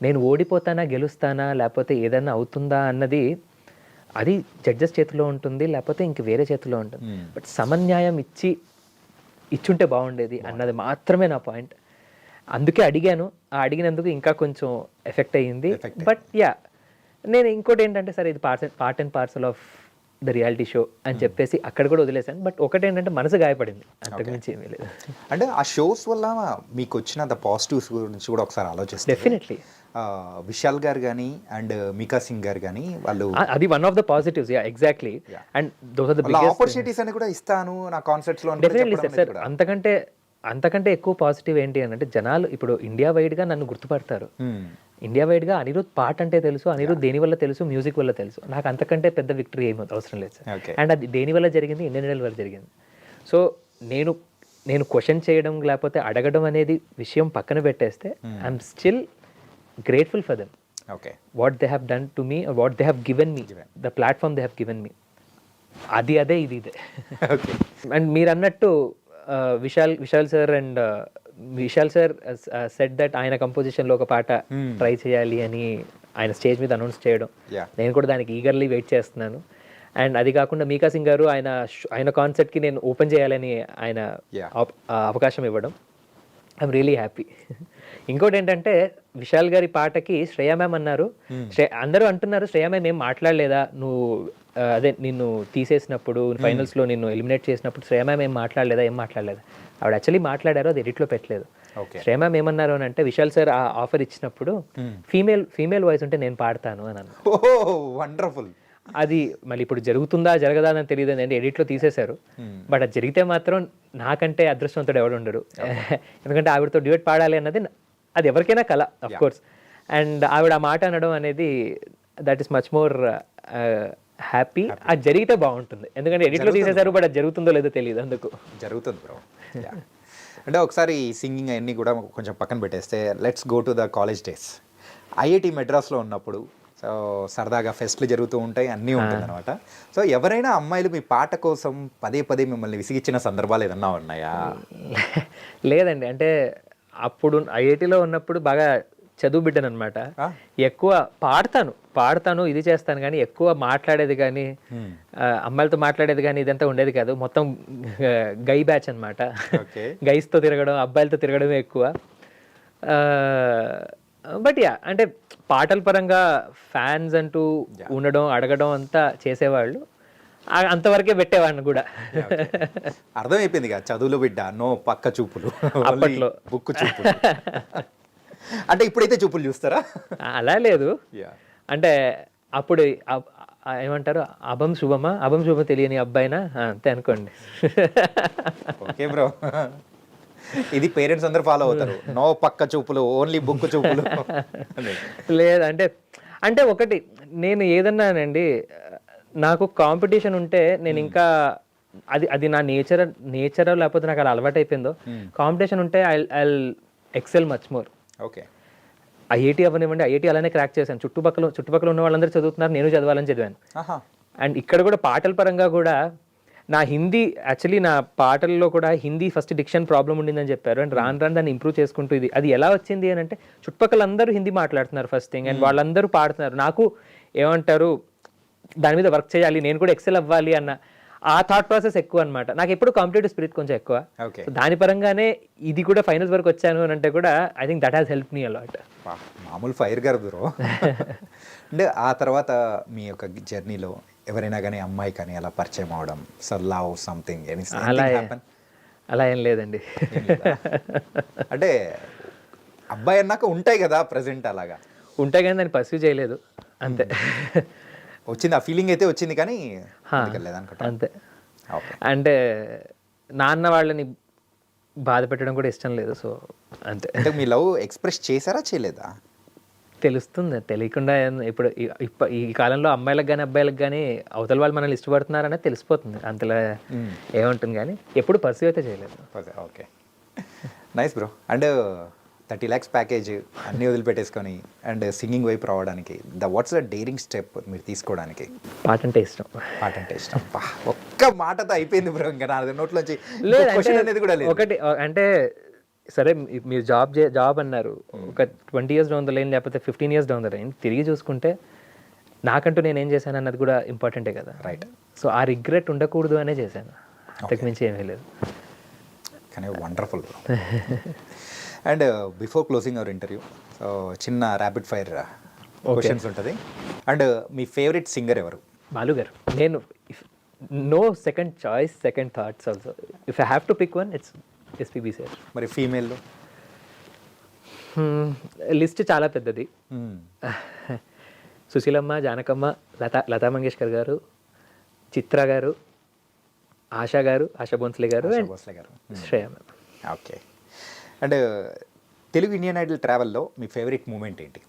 నేను ఓడిపోతానా గెలుస్తానా లేకపోతే ఏదైనా అవుతుందా అన్నది అది జడ్జెస్ చేతిలో ఉంటుంది, లేకపోతే ఇంక వేరే చేతిలో ఉంటుంది. బట్ సమన్యాయం ఇచ్చుంటే బాగుండేది అన్నది మాత్రమే నా పాయింట్. అందుకే అడిగాను. ఆ అడిగినందుకు ఇంకా కొంచెం ఎఫెక్ట్ అయ్యింది. బట్ యా, నేను ఇంకోటి ఏంటంటే సరే ఇది part and parcel of the reality show అని చెప్పేసి అక్కడ కూడా వదిలేశాను. బట్ ఒకటేంటంటే మనసు గాయపడింది, అంతకుమించి ఏమీ లేదు. అంటే ఆ షోస్ వల్ల మీకు వచ్చిన ద పాజిటివ్స్ గురించి కూడా ఒకసారి ఆలోచిస్తే డెఫినెట్లీ విశాల్ గారు కానీ అండ్ మీకా సింగ్ గారు కానీ వాళ్ళు అది one of the positives. Yeah, exactly. And those are the biggest opportunities అని కూడా ఇస్తాను నా కాన్సెప్ట్స్ లో. Definitely sir. అంతకంటే ఎక్కువ పాజిటివ్ ఏంటి అని అంటే జనాలు ఇప్పుడు ఇండియా వైడ్గా నన్ను గుర్తుపడతారు. ఇండియా వైడ్గా అనిరుద్ పాట అంటే తెలుసు, అనిరుద్ దేని వల్ల తెలుసు, మ్యూజిక్ వల్ల తెలుసు. నాకు అంతకంటే పెద్ద విక్టరీ ఏమీ అవసరం లేదు సార్. అండ్ అది దేని వల్ల జరిగింది, ఇండియన్ ఐడల్ వల్ల జరిగింది. సో నేను క్వశ్చన్ చేయడం లేకపోతే అడగడం అనేది విషయం పక్కన పెట్టేస్తే I'm still grateful for them. Okay. What they have done to me, what they have given me, the platform they have given me. అదే ఇదే. ఓకే. అండ్ మీరు అన్నట్టు విశాల్ సార్ సెడ్ దట్ ఆయన కంపోజిషన్లో ఒక పాట ట్రై చేయాలి అని ఆయన స్టేజ్ మీద అనౌన్స్ చేయడం, నేను కూడా దానికి ఈగర్లీ వెయిట్ చేస్తున్నాను. అండ్ అది కాకుండా మీకా సింగ్ గారు ఆయన కాన్సర్ట్కి నేను ఓపెన్ చేయాలని ఆయన అవకాశం ఇవ్వడం, ఐఎమ్ రియలీ హ్యాపీ. ఇంకోటి ఏంటంటే విశాల్ గారి పాటకి శ్రేయా మ్యామ్ అన్నారు, అందరూ అంటున్నారు శ్రేయా మ్యామ్ ఏం మాట్లాడలేదా నువ్వు, అదే నిన్ను తీసేసినప్పుడు ఫైనల్స్లో నిన్ను ఎలిమినేట్ చేసినప్పుడు శ్రేయా మ్యామ్ ఏం మాట్లాడలేదా ఆవిడ యాక్చువల్లీ మాట్లాడారు, అది ఎడిట్లో పెట్టలేదు. శ్రేయా మ్యామ్ ఏమన్నారు అని అంటే విశాల్ సార్ ఆ ఆఫర్ ఇచ్చినప్పుడు ఫీమేల్ వాయిస్ ఉంటే నేను పాడతాను అని అన్నారు. వండర్ఫుల్. అది మళ్ళీ ఇప్పుడు జరుగుతుందా జరగదా అని తెలియదు అండి, ఎడిట్లో తీసేశారు. బట్ అది జరిగితే మాత్రం నాకంటే అదృష్టవంతుడు ఎవడు ఉండడు. ఎందుకంటే ఆవిడతో డ్యూయట్ పాడాలి అన్నది అది ఎవరికైనా కల, అఫ్ కోర్స్. అండ్ ఆవిడ ఆ మాట అనడం అనేది that is much more happy. అది జరిగితే బాగుంటుంది, ఎందుకంటే ఎడిట్లో తీసేశారు, బట్ అది జరుగుతుందో లేదో తెలియదు, అందుకు జరుగుతుంది బ్రో. అంటే ఒకసారి సింగింగ్ అవన్నీ కూడా కొంచెం పక్కన పెట్టేస్తే let's go to the college days. IIT మెడ్రాస్లో ఉన్నప్పుడు సో సరదాగా ఫెస్ట్లు జరుగుతూ ఉంటాయి, అన్నీ ఉంటుంది అనమాట. సో ఎవరైనా అమ్మాయిలు మీ పాట కోసం పదే మిమ్మల్ని విసిగిచ్చిన సందర్భాలు ఏదన్నా ఉన్నాయా? లేదండి, అంటే అప్పుడు ఐఐటిలో ఉన్నప్పుడు బాగా చదువు బిడ్డను అనమాట. ఎక్కువ పాడతాను ఇది చేస్తాను కానీ ఎక్కువ మాట్లాడేది కానీ అమ్మాయిలతో మాట్లాడేది కానీ ఇదంతా ఉండేది కాదు. మొత్తం గై బ్యాచ్ అనమాట. గైస్తో తిరగడం, అబ్బాయిలతో తిరగడమే ఎక్కువ. బట్ యా, అంటే పాటల పరంగా ఫ్యాన్స్ అంటూ ఉండడం, అడగడం అంతా చేసేవాళ్ళు, అంతవరకే పెట్టేవాడిని కూడా. అర్థమైపోయింది కదా, చదువులో బిడ్డ, నో పక్క చూపులు, అప్పట్లో బుక్కు చూపులు. అంటే ఇప్పుడైతే చూపులు చూస్తారా? అలా లేదు, అంటే అప్పుడు ఏమంటారు, అభం శుభం తెలియని అబ్బాయినా అంతే అనుకోండి. ఓకే బ్రో, ఇది పేరెంట్స్ అందరూ ఫాలో అవుతారు, నో పక్క చూపులు, ఓన్లీ బుక్ చూపులు. లేదు, అంటే ఒకటి నేను ఏదన్నానండి, నాకు కాంపిటీషన్ ఉంటే నేను ఇంకా అది నా నేచర్ లేకపోతే నాకు అలా అలవాటు అయిపోయిందో, కాంపిటీషన్ ఉంటే I excel much more. Okay. IIT అవ్వనివ్వండి, ఐఐటి అలానే క్రాక్ చేశాను. చుట్టుపక్కల ఉన్న వాళ్ళందరూ చదువుతున్నారు, నేను చదవాలని చదివాను. అండ్ ఇక్కడ కూడా పాటల పరంగా కూడా నా హిందీ, యాక్చువల్లీ నా పాటల్లో కూడా హిందీ ఫస్ట్ డిక్షన్ ప్రాబ్లం ఉండిందని చెప్పారు. అండ్ రాను దాన్ని ఇంప్రూవ్ చేసుకుంటూ అది ఎలా వచ్చింది అని అంటే చుట్టుపక్కల అందరూ హిందీ మాట్లాడుతున్నారు ఫస్ట్ థింగ్, అండ్ వాళ్ళందరూ పాడుతున్నారు. నాకు ఏమంటారు దాని మీద వర్క్ చేయాలి, నేను కూడా ఎక్సెల్ అవ్వాలి అన్న ఆ థాట్ ప్రాసెస్ ఎక్కువ అనమాట. నాకు ఎప్పుడు కాంపిటేటివ్ స్పిరిట్ కొంచెం ఎక్కువ. దాని పరంగానే ఇది కూడా ఫైనల్స్ వరకు వచ్చాను అని అంటే కూడా I think that has help me a lot. మామూలు ఫైర్ గారు బ్రో. అంటే ఆ తర్వాత మీ యొక్క జర్నీలో ఎవరైనా కానీ అమ్మాయి కానీ అలా పరిచయం అవడం సో లవ్ సంథింగ్ అలా అలా ఏం లేదండి. అంటే అబ్బాయి అన్నాక ఉంటాయి కదా ప్రజెంట్ అలాగా ఉంటాయి కానీ దాన్ని పర్సూ చేయలేదు అంతే. వచ్చింది ఆ ఫీలింగ్ అయితే వచ్చింది కానీ లేదనుకుంటా. అంతే. ఓకే. అంటే నాన్న వాళ్ళని బాధ పెట్టడం కూడా ఇష్టం లేదు, సో అంతే. అంటే మీ లవ్ ఎక్స్ప్రెస్ చేశారా చేయలేదా? తెలుస్తుంది, తెలియకుండా ఇప్పుడు ఈ కాలంలో అమ్మాయిలకు కానీ అబ్బాయిలకు కానీ అవతల వాళ్ళు మనల్ని ఇష్టపడుతున్నారనేది తెలిసిపోతుంది, అంతలా ఏముంటుంది. కానీ ఎప్పుడు పర్సూ అయితే చేయలేదు. Okay, nice bro. And 30 lakhs package అన్నీ వదిలిపెట్టేసుకొని అండ్ సింగింగ్ వైపు రావడానికి వాట్స్ ద డేరింగ్ స్టెప్ మీరు తీసుకోవడానికి? పాట అంటే ఇష్టం. పాట అంటే ఇష్టం. ఒక్క మాటతో అయిపోయింది బ్రో, ఇంకా నా నోట్లోంచి లేదు క్వశ్చన్ అనేది కూడా లేదు. ఒకటి అంటే సరే మీరు జాబ్ అన్నారు, ఒక 20 years డౌన్ ద లైన్ లేకపోతే 15 years డౌన్ ద లైన్ తిరిగి చూసుకుంటే నాకంటూ నేను ఏం చేశాను అన్నది కూడా ఇంపార్టెంటే కదా. రైట్. సో ఆ రిగ్రెట్ ఉండకూడదు అనే చేశాను, అంతకుమించి ఏమీ లేదు. కానీ wonderful. And before closing our interview so చిన్న ర్యాపిడ్ ఫైర్ క్వశ్చన్స్ ఉంటుంది. అండ్ మీ ఫేవరెట్ సింగర్ ఎవరు? బాలు గారు. నేను no second choice, second thoughts also. If I have to pick one it's SPB sir. మరి ఫీమేల్లో? లిస్ట్ చాలా పెద్దది. సుశీలమ్మ, జానకమ్మ, లతా మంగేష్కర్ గారు, చిత్ర గారు, ఆశా గారు, ఆశా భోన్స్లే గారు, Shreya ma'am. Okay. And Telugu Indian Idol ట్రావెల్లో మీ ఫేవరెట్ మూమెంట్ ఏంటి?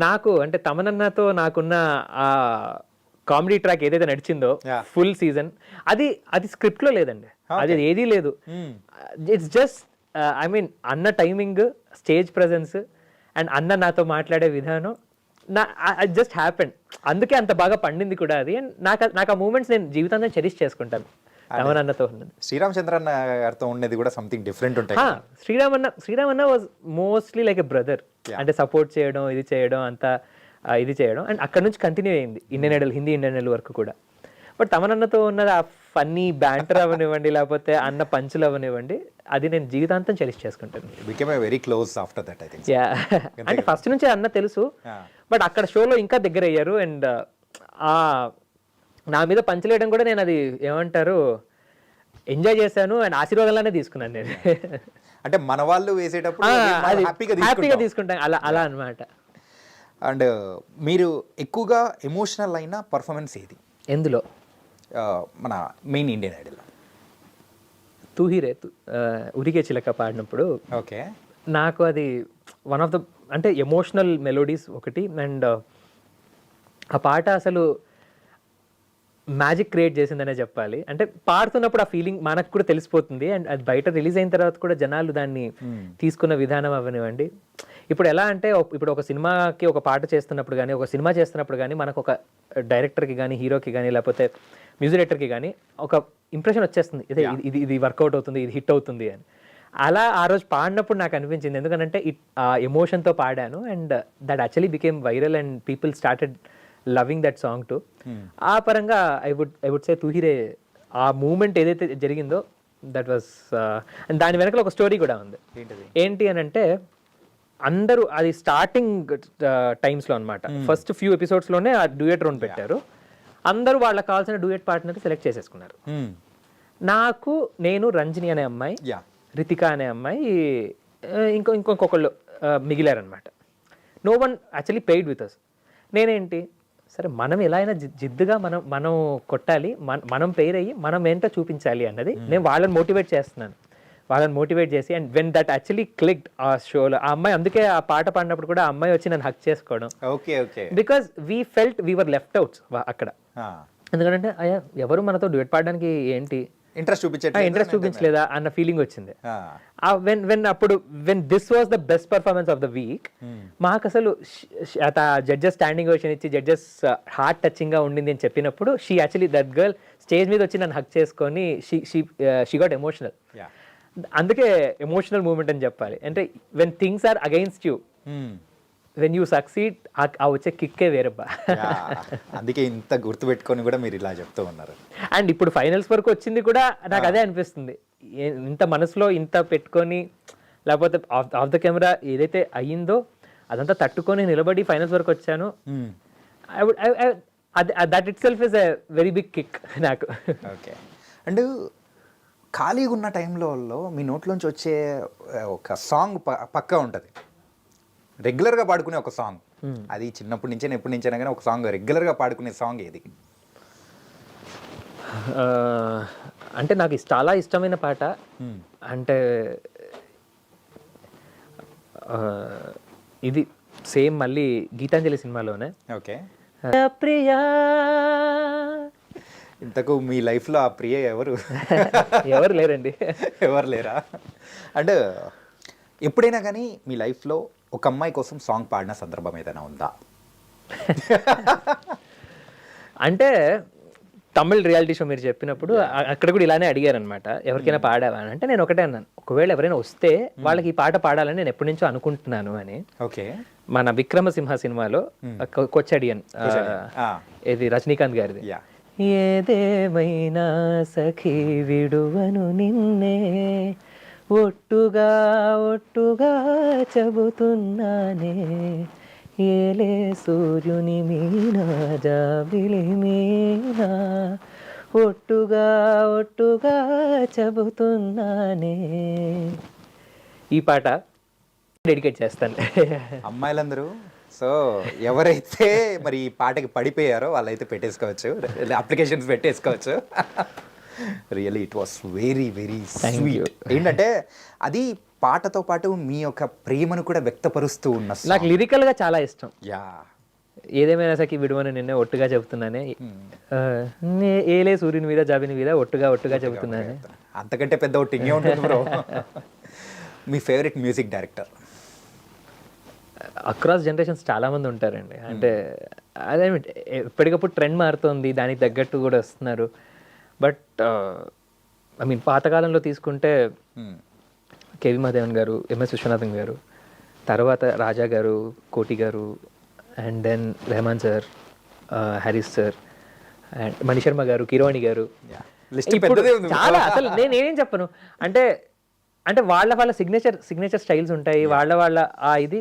నాకు అంటే తమనన్నతో నాకున్న ఆ కామెడీ ట్రాక్ ఏదైతే నడిచిందో ఫుల్ సీజన్, అది స్క్రిప్ట్లో లేదండి, అది ఏదీ లేదు. ఇట్స్ జస్ట్ ఐ మీన్ అన్న టైమింగ్, స్టేజ్ ప్రెజెన్స్ అండ్ అన్న నాతో మాట్లాడే విధానం జస్ట్ హ్యాపెండ్. అందుకే అంత బాగా పండింది కూడా అది. అండ్ నాకు ఆ మూమెంట్స్ నేను జీవితాంతం చెరిష్ చేసుకుంటాను. రమణన్నతో ఉన్నది. శ్రీరామచంద్రన్న గారితో ఉండేది కూడా సంథింగ్ డిఫరెంట్ ఉంటాయి. శ్రీరామన్న was mostly like a brother. అంటే సపోర్ట్ చేయడం, ఇది చేయడం, అంతా ఇది చేయడం. అండ్ అక్కడ నుంచి కంటిన్యూ అయింది Indian Idol, Hindi Indian Idol వరకు కూడా. బట్ తమనన్నతో ఉన్నది ఆ ఫన్నీ బ్యాంటర్ అవనివ్వండి, లేకపోతే అన్న పంచులు అవనివ్వండి, అది నేను జీవితాంతం చెరిష్ చేసుకుంటాను. Became very close after that I think. Yeah, అంటే ఫస్ట్ నుంచి అన్న తెలుసు, బట్ అక్కడ షోలో ఇంకా దగ్గర అయ్యారు. అండ్ నా మీద పంచలేయడం కూడా నేను అది ఏమంటారు ఎంజాయ్ చేశాను అండ్ ఆశీర్వాదాలనే తీసుకున్నాను నేను. అంటే మన వాళ్ళు వేసేటప్పుడు హ్యాపీగా తీసుకుంటాను, అలా అన్నమాట. అండ్ మీరు ఎక్కువగా ఎమోషనల్ అయిన పర్ఫార్మెన్స్ ఏది? ఎందులో? మన మెయిన్ ఇండియన్ ఐడల్ తూ హీ రే ఉరికే చిలక పాడినప్పుడు. ఓకే. నాకు అది వన్ ఆఫ్ ద అంటే ఎమోషనల్ మెలోడీస్ ఒకటి. అండ్ ఆ పాట అసలు మ్యాజిక్ క్రియేట్ చేసిందనే చెప్పాలి. అంటే పాడుతున్నప్పుడు ఆ ఫీలింగ్ మనకు కూడా తెలిసిపోతుంది. అండ్ అది బయట రిలీజ్ అయిన తర్వాత కూడా జనాలు దాన్ని తీసుకున్న విధానం అవనివ్వండి. ఇప్పుడు ఎలా అంటే ఇప్పుడు ఒక సినిమాకి ఒక పాట చేస్తున్నప్పుడు కానీ, ఒక సినిమా చేస్తున్నప్పుడు కానీ మనకు ఒక డైరెక్టర్కి కానీ, హీరోకి కానీ, లేకపోతే మ్యూజిక్ డైరెక్టర్కి కానీ ఒక ఇంప్రెషన్ వచ్చేస్తుంది, ఇదే ఇది వర్కౌట్ అవుతుంది, ఇది హిట్ అవుతుంది అని. అలా ఆ రోజు పాడినప్పుడు నాకు అనిపించింది, ఎందుకంటే ఆ ఎమోషన్తో పాడాను. And that actually became viral and people started loving that song to. ఆ పరంగా ఐ వుడ్ సే తూహిరే ఆ మూమెంట్ ఏదైతే జరిగిందో దట్ వాస్. అండ్ దాని వెనకలో ఒక స్టోరీ కూడా ఉంది. ఏంటి అని అంటే, అందరూ అది స్టార్టింగ్ టైమ్స్లో అనమాట, ఫస్ట్ ఫ్యూ ఎపిసోడ్స్లోనే ఆ డ్యూయట్ రౌండ్ పెట్టారు. అందరూ వాళ్ళకి కావాల్సిన డ్యూయట్ పార్ట్నర్ సెలెక్ట్ చేసేసుకున్నారు. నాకు, నేను, రంజని అనే అమ్మాయి, రితిక అనే అమ్మాయి, ఇంకొకళ్ళు మిగిలారనమాట. No one actually paid with us. నేనేంటి సరే మనం ఎలా అయినా జిద్దుగా మనం కొట్టాలి, మనం పెయిర్ అయ్యి మనం ఏంటో చూపించాలి అన్నది నేను వాళ్ళని మోటివేట్ చేస్తున్నాను. వాళ్ళని మోటివేట్ చేసి, and when that actually clicked ఆ షోలో, ఆ అమ్మాయి, అందుకే ఆ పాట పాడినప్పుడు కూడా ఆ అమ్మాయి వచ్చి నన్ను హక్ చేసుకోవడం. Because we felt we were left outs అక్కడ. ఎందుకంటే అయ్యా ఎవరు మనతో డ్యూయట్ పాడడానికి ఏంటి ఇంట్రెస్ట్ చూపించలేదా అన్న ఫీలింగ్ వచ్చింది. When this was the best performance of the week, మాకు అసలు జడ్జెస్ స్టాండింగ్ ఓషన్ ఇచ్చి జడ్జెస్ హార్ట్ టచింగ్ గా ఉండింది అని చెప్పినప్పుడు, she actually that girl stage మీద వచ్చి నన్ను హక్ చేసుకొని షీ గాట్ ఎమోషనల్. అందుకే ఎమోషనల్ మూమెంట్ అని చెప్పాలి. అంటే when things are against you, when you succeed, ఆ వచ్చే కిక్కే వేరబ్బా. అందుకే ఇంత గుర్తుపెట్టుకొని కూడా మీరు ఇలా చెప్తూ ఉన్నారు. అండ్ ఇప్పుడు ఫైనల్స్ వరకు వచ్చింది కూడా నాకు అదే అనిపిస్తుంది. ఇంత మనసులో ఇంత పెట్టుకొని, లేకపోతే ఆఫ్ ద కెమెరా ఏదైతే అయ్యిందో అదంతా తట్టుకొని నిలబడి ఫైనల్స్ వరకు వచ్చాను. అది that itself is a very big kick నాకు. ఓకే. అండ్ ఖాళీగా ఉన్న టైంలో మీ నోట్లోంచి వచ్చే ఒక సాంగ్ పక్కా ఉంటుంది, రెగ్యులర్గా పాడుకునే ఒక సాంగ్. అది చిన్నప్పటి నుంచైనా ఎప్పటి నుంచైనా కానీ ఒక సాంగ్ రెగ్యులర్గా పాడుకునే సాంగ్ ఏది? అంటే నాకు చాలా ఇష్టమైన పాట అంటే ఇది సేమ్ మళ్ళీ గీతాంజలి సినిమాలోనే. ఓకే. ప్రియా. ఇంతకు మీ లైఫ్లో ఆ ప్రియ ఎవరు? ఎవరు లేరండి. ఎవరు లేరా? అండ్ ఎప్పుడైనా కానీ మీ లైఫ్లో ఒక అమ్మాయి కోసం సాంగ్ పాడిన సందర్భం ఏదైనా ఉందా? అంటే తమిళ్ రియాలిటీ షో మీరు చెప్పినప్పుడు అక్కడ కూడా ఇలానే అడిగారు అనమాట, ఎవరికైనా పాడావా అని. అంటే నేను ఒకటే అన్నాను, ఒకవేళ ఎవరైనా వస్తే వాళ్ళకి ఈ పాట పాడాలని నేను ఎప్పటి నుంచో అనుకుంటున్నాను అని. ఓకే. మన విక్రమసింహ సినిమాలో కొచ్చడియన్, ఇది రజనీకాంత్ గారిది. ఏదేమైనా సఖీ విడువను నిన్నే, ఒట్టుగా ఒట్టుగా చెబుతున్నానే, ఏలే సూర్యుని మీనా జాబిలి మీనా, ఒట్టుగా ఒట్టుగా చెబుతున్నానే. ఈ పాట డెడికేట్ చేస్తాను అమ్మాయిలందరూ. సో ఎవరైతే మరి ఈ పాటకి పడిపోయారో వాళ్ళైతే పెట్టేసుకోవచ్చు, అప్లికేషన్స్ పెట్టేసుకోవచ్చు. Really it was very very sweet. ఏంటంటే అది పాటతో పాటు మీ యొక్క ప్రేమను కూడా వ్యక్తపరుస్తూ ఉన్న. నాకు లిరికల్గా చాలా ఇష్టం. యా. ఏదేమైనా సఖి విడువను నిన్నే, ఒట్టుగా చెబుతున్నానే, ఏలే సూర్యుని మీద జాబిని మీద, ఒట్టుగా ఒట్టుగా చెబుతున్నానే. అంతకంటే పెద్ద ఒట్టి ఇంకే ఉంటుంది బ్రో. మీ favourite music director? Across generations చాలా మంది ఉంటారండి. అంటే అదే ఎప్పటికప్పుడు ట్రెండ్ మారుతుంది, దానికి తగ్గట్టు కూడా వస్తున్నారు. బట్ ఐ మీన్ పాతకాలంలో తీసుకుంటే కేవి మహాదేవన్ గారు, ఎంఎస్ విశ్వనాథన్ గారు, తర్వాత రాజా garu, Koti garu, and then Rahman sir, Harris sir, and Manisharma garu, Keeravani గారు. చాలా అసలు నేనేం చెప్పను అంటే, అంటే వాళ్ళ సిగ్నేచర్ స్టైల్స్ ఉంటాయి, వాళ్ళ ఇది.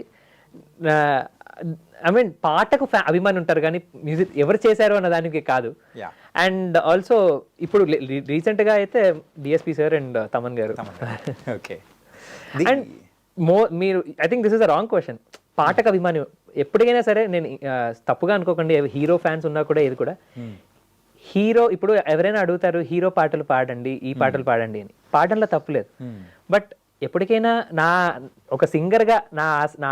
ఐ మీన్ పాటకు అభిమాని ఉంటారు కానీ మ్యూజిక్ ఎవరు చేశారు అన్న దానికి కాదు. అండ్ ఆల్సో ఇప్పుడు రీసెంట్గా అయితే డిఎస్పి సార్ అండ్ తమన్ గారు. ఓకే. అండ్ మీరు I think this is a wrong question. పాటకు అభిమాని ఎప్పటికైనా సరే, నేను తప్పుగా అనుకోకండి, హీరో ఫ్యాన్స్ ఉన్నా కూడా ఇది కూడా హీరో. ఇప్పుడు ఎవరైనా అడుగుతారు హీరో పాటలు పాడండి, ఈ పాటలు పాడండి అని. పాడడంలో తప్పులేదు. బట్ ఎప్పటికైనా ఒక సింగర్గా నా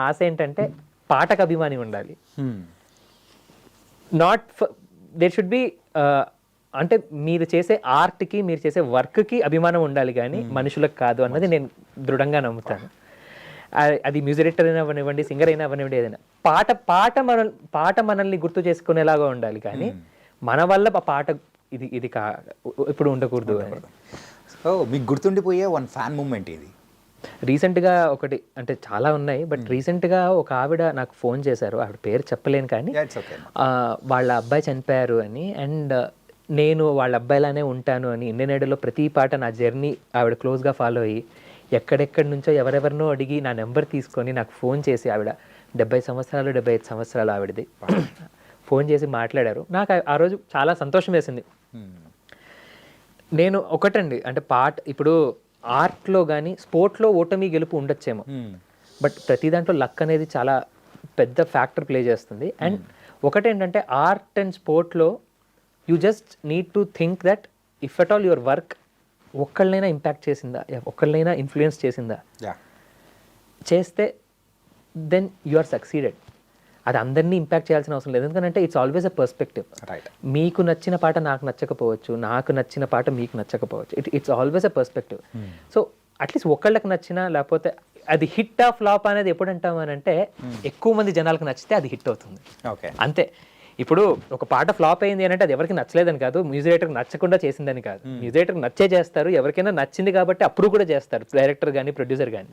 ఆశ ఏంటంటే పాటకు అభిమాని ఉండాలి. నాట్ దేర్ షుడ్ బి అంటే మీరు చేసే ఆర్ట్కి, మీరు చేసే వర్క్కి అభిమానం ఉండాలి కానీ మనుషులకు కాదు అన్నది నేను దృఢంగా నమ్ముతాను. అది మ్యూజిక్ డైరెక్టర్ అయినా అవ్వనివ్వండి, సింగర్ అయినా అవ్వనివ్వండి, ఏదైనా పాట మనల్ని గుర్తు చేసుకునేలాగా ఉండాలి కానీ మన వల్ల ఆ పాట ఇది ఇప్పుడు ఉండకూడదు అని. సో మీకు గుర్తుండిపోయే వన్ ఫ్యాన్ మూమెంట్ ఇది? రీసెంట్గా ఒకటి, అంటే చాలా ఉన్నాయి, బట్ రీసెంట్గా ఒక ఆవిడ నాకు ఫోన్ చేశారు. ఆవిడ పేరు చెప్పలేను కానీ వాళ్ళ అబ్బాయి చనిపోయారు అని, అండ్ నేను వాళ్ళ అబ్బాయిలానే ఉంటాను అని. ఇండియన్ ఐడల్లో ప్రతి పాట నా జర్నీ ఆవిడ క్లోజ్గా ఫాలో అయ్యి ఎక్కడెక్కడి నుంచో ఎవరెవరినో అడిగి నా నెంబర్ తీసుకొని నాకు ఫోన్ చేసి, ఆవిడ 70 సంవత్సరాలు 75 సంవత్సరాలు ఆవిడది, ఫోన్ చేసి మాట్లాడారు. నాకు ఆ రోజు చాలా సంతోషం వేసింది. నేను ఒకటండి, అంటే పాట ఇప్పుడు ఆర్ట్లో కానీ స్పోర్ట్లో ఓటమి గెలుపు ఉండొచ్చేమో, బట్ ప్రతి దాంట్లో లక్ అనేది చాలా పెద్ద ఫ్యాక్టర్ ప్లే చేస్తుంది. అండ్ ఒకటేంటంటే ఆర్ట్ అండ్ స్పోర్ట్లో you just need to think that if at all your work ఒక్కళ్ళనైనా ఇంపాక్ట్ చేసిందా, ఒక్కళ్ళనైనా ఇన్ఫ్లుయెన్స్ చేసిందా, చేస్తే దెన్ యు ఆర్ సక్సీడెడ్. అది అందరినీ ఇంపాక్ట్ చేయాల్సిన అవసరం లేదు, ఎందుకంటే ఇట్స్ ఆల్వేస్ అ పర్స్పెక్టివ్. మీకు నచ్చిన పాట నాకు నచ్చకపోవచ్చు, నాకు నచ్చిన పాట మీకు నచ్చకపోవచ్చు. It's always a perspective. So at least ఒకళ్ళకి నచ్చినా, లేకపోతే అది హిట్ ఆ ఫ్లాప్ అనేది ఎప్పుడు అంటాం అని అంటే, ఎక్కువ మంది జనాలకు నచ్చితే అది హిట్ అవుతుంది. అంతే. ఇప్పుడు ఒక పాట ఫ్లాప్ అయింది అని అంటే అది ఎవరికి నచ్చలేదని కాదు, మ్యూజిక్ డైరెక్టర్కి నచ్చకుండా చేసిందని కాదు. మ్యూజిక్ డైరెక్టర్కి నచ్చే చేస్తారు, ఎవరికైనా నచ్చింది కాబట్టి అప్పుడు కూడా చేస్తారు, డైరెక్టర్ కానీ ప్రొడ్యూసర్ కానీ.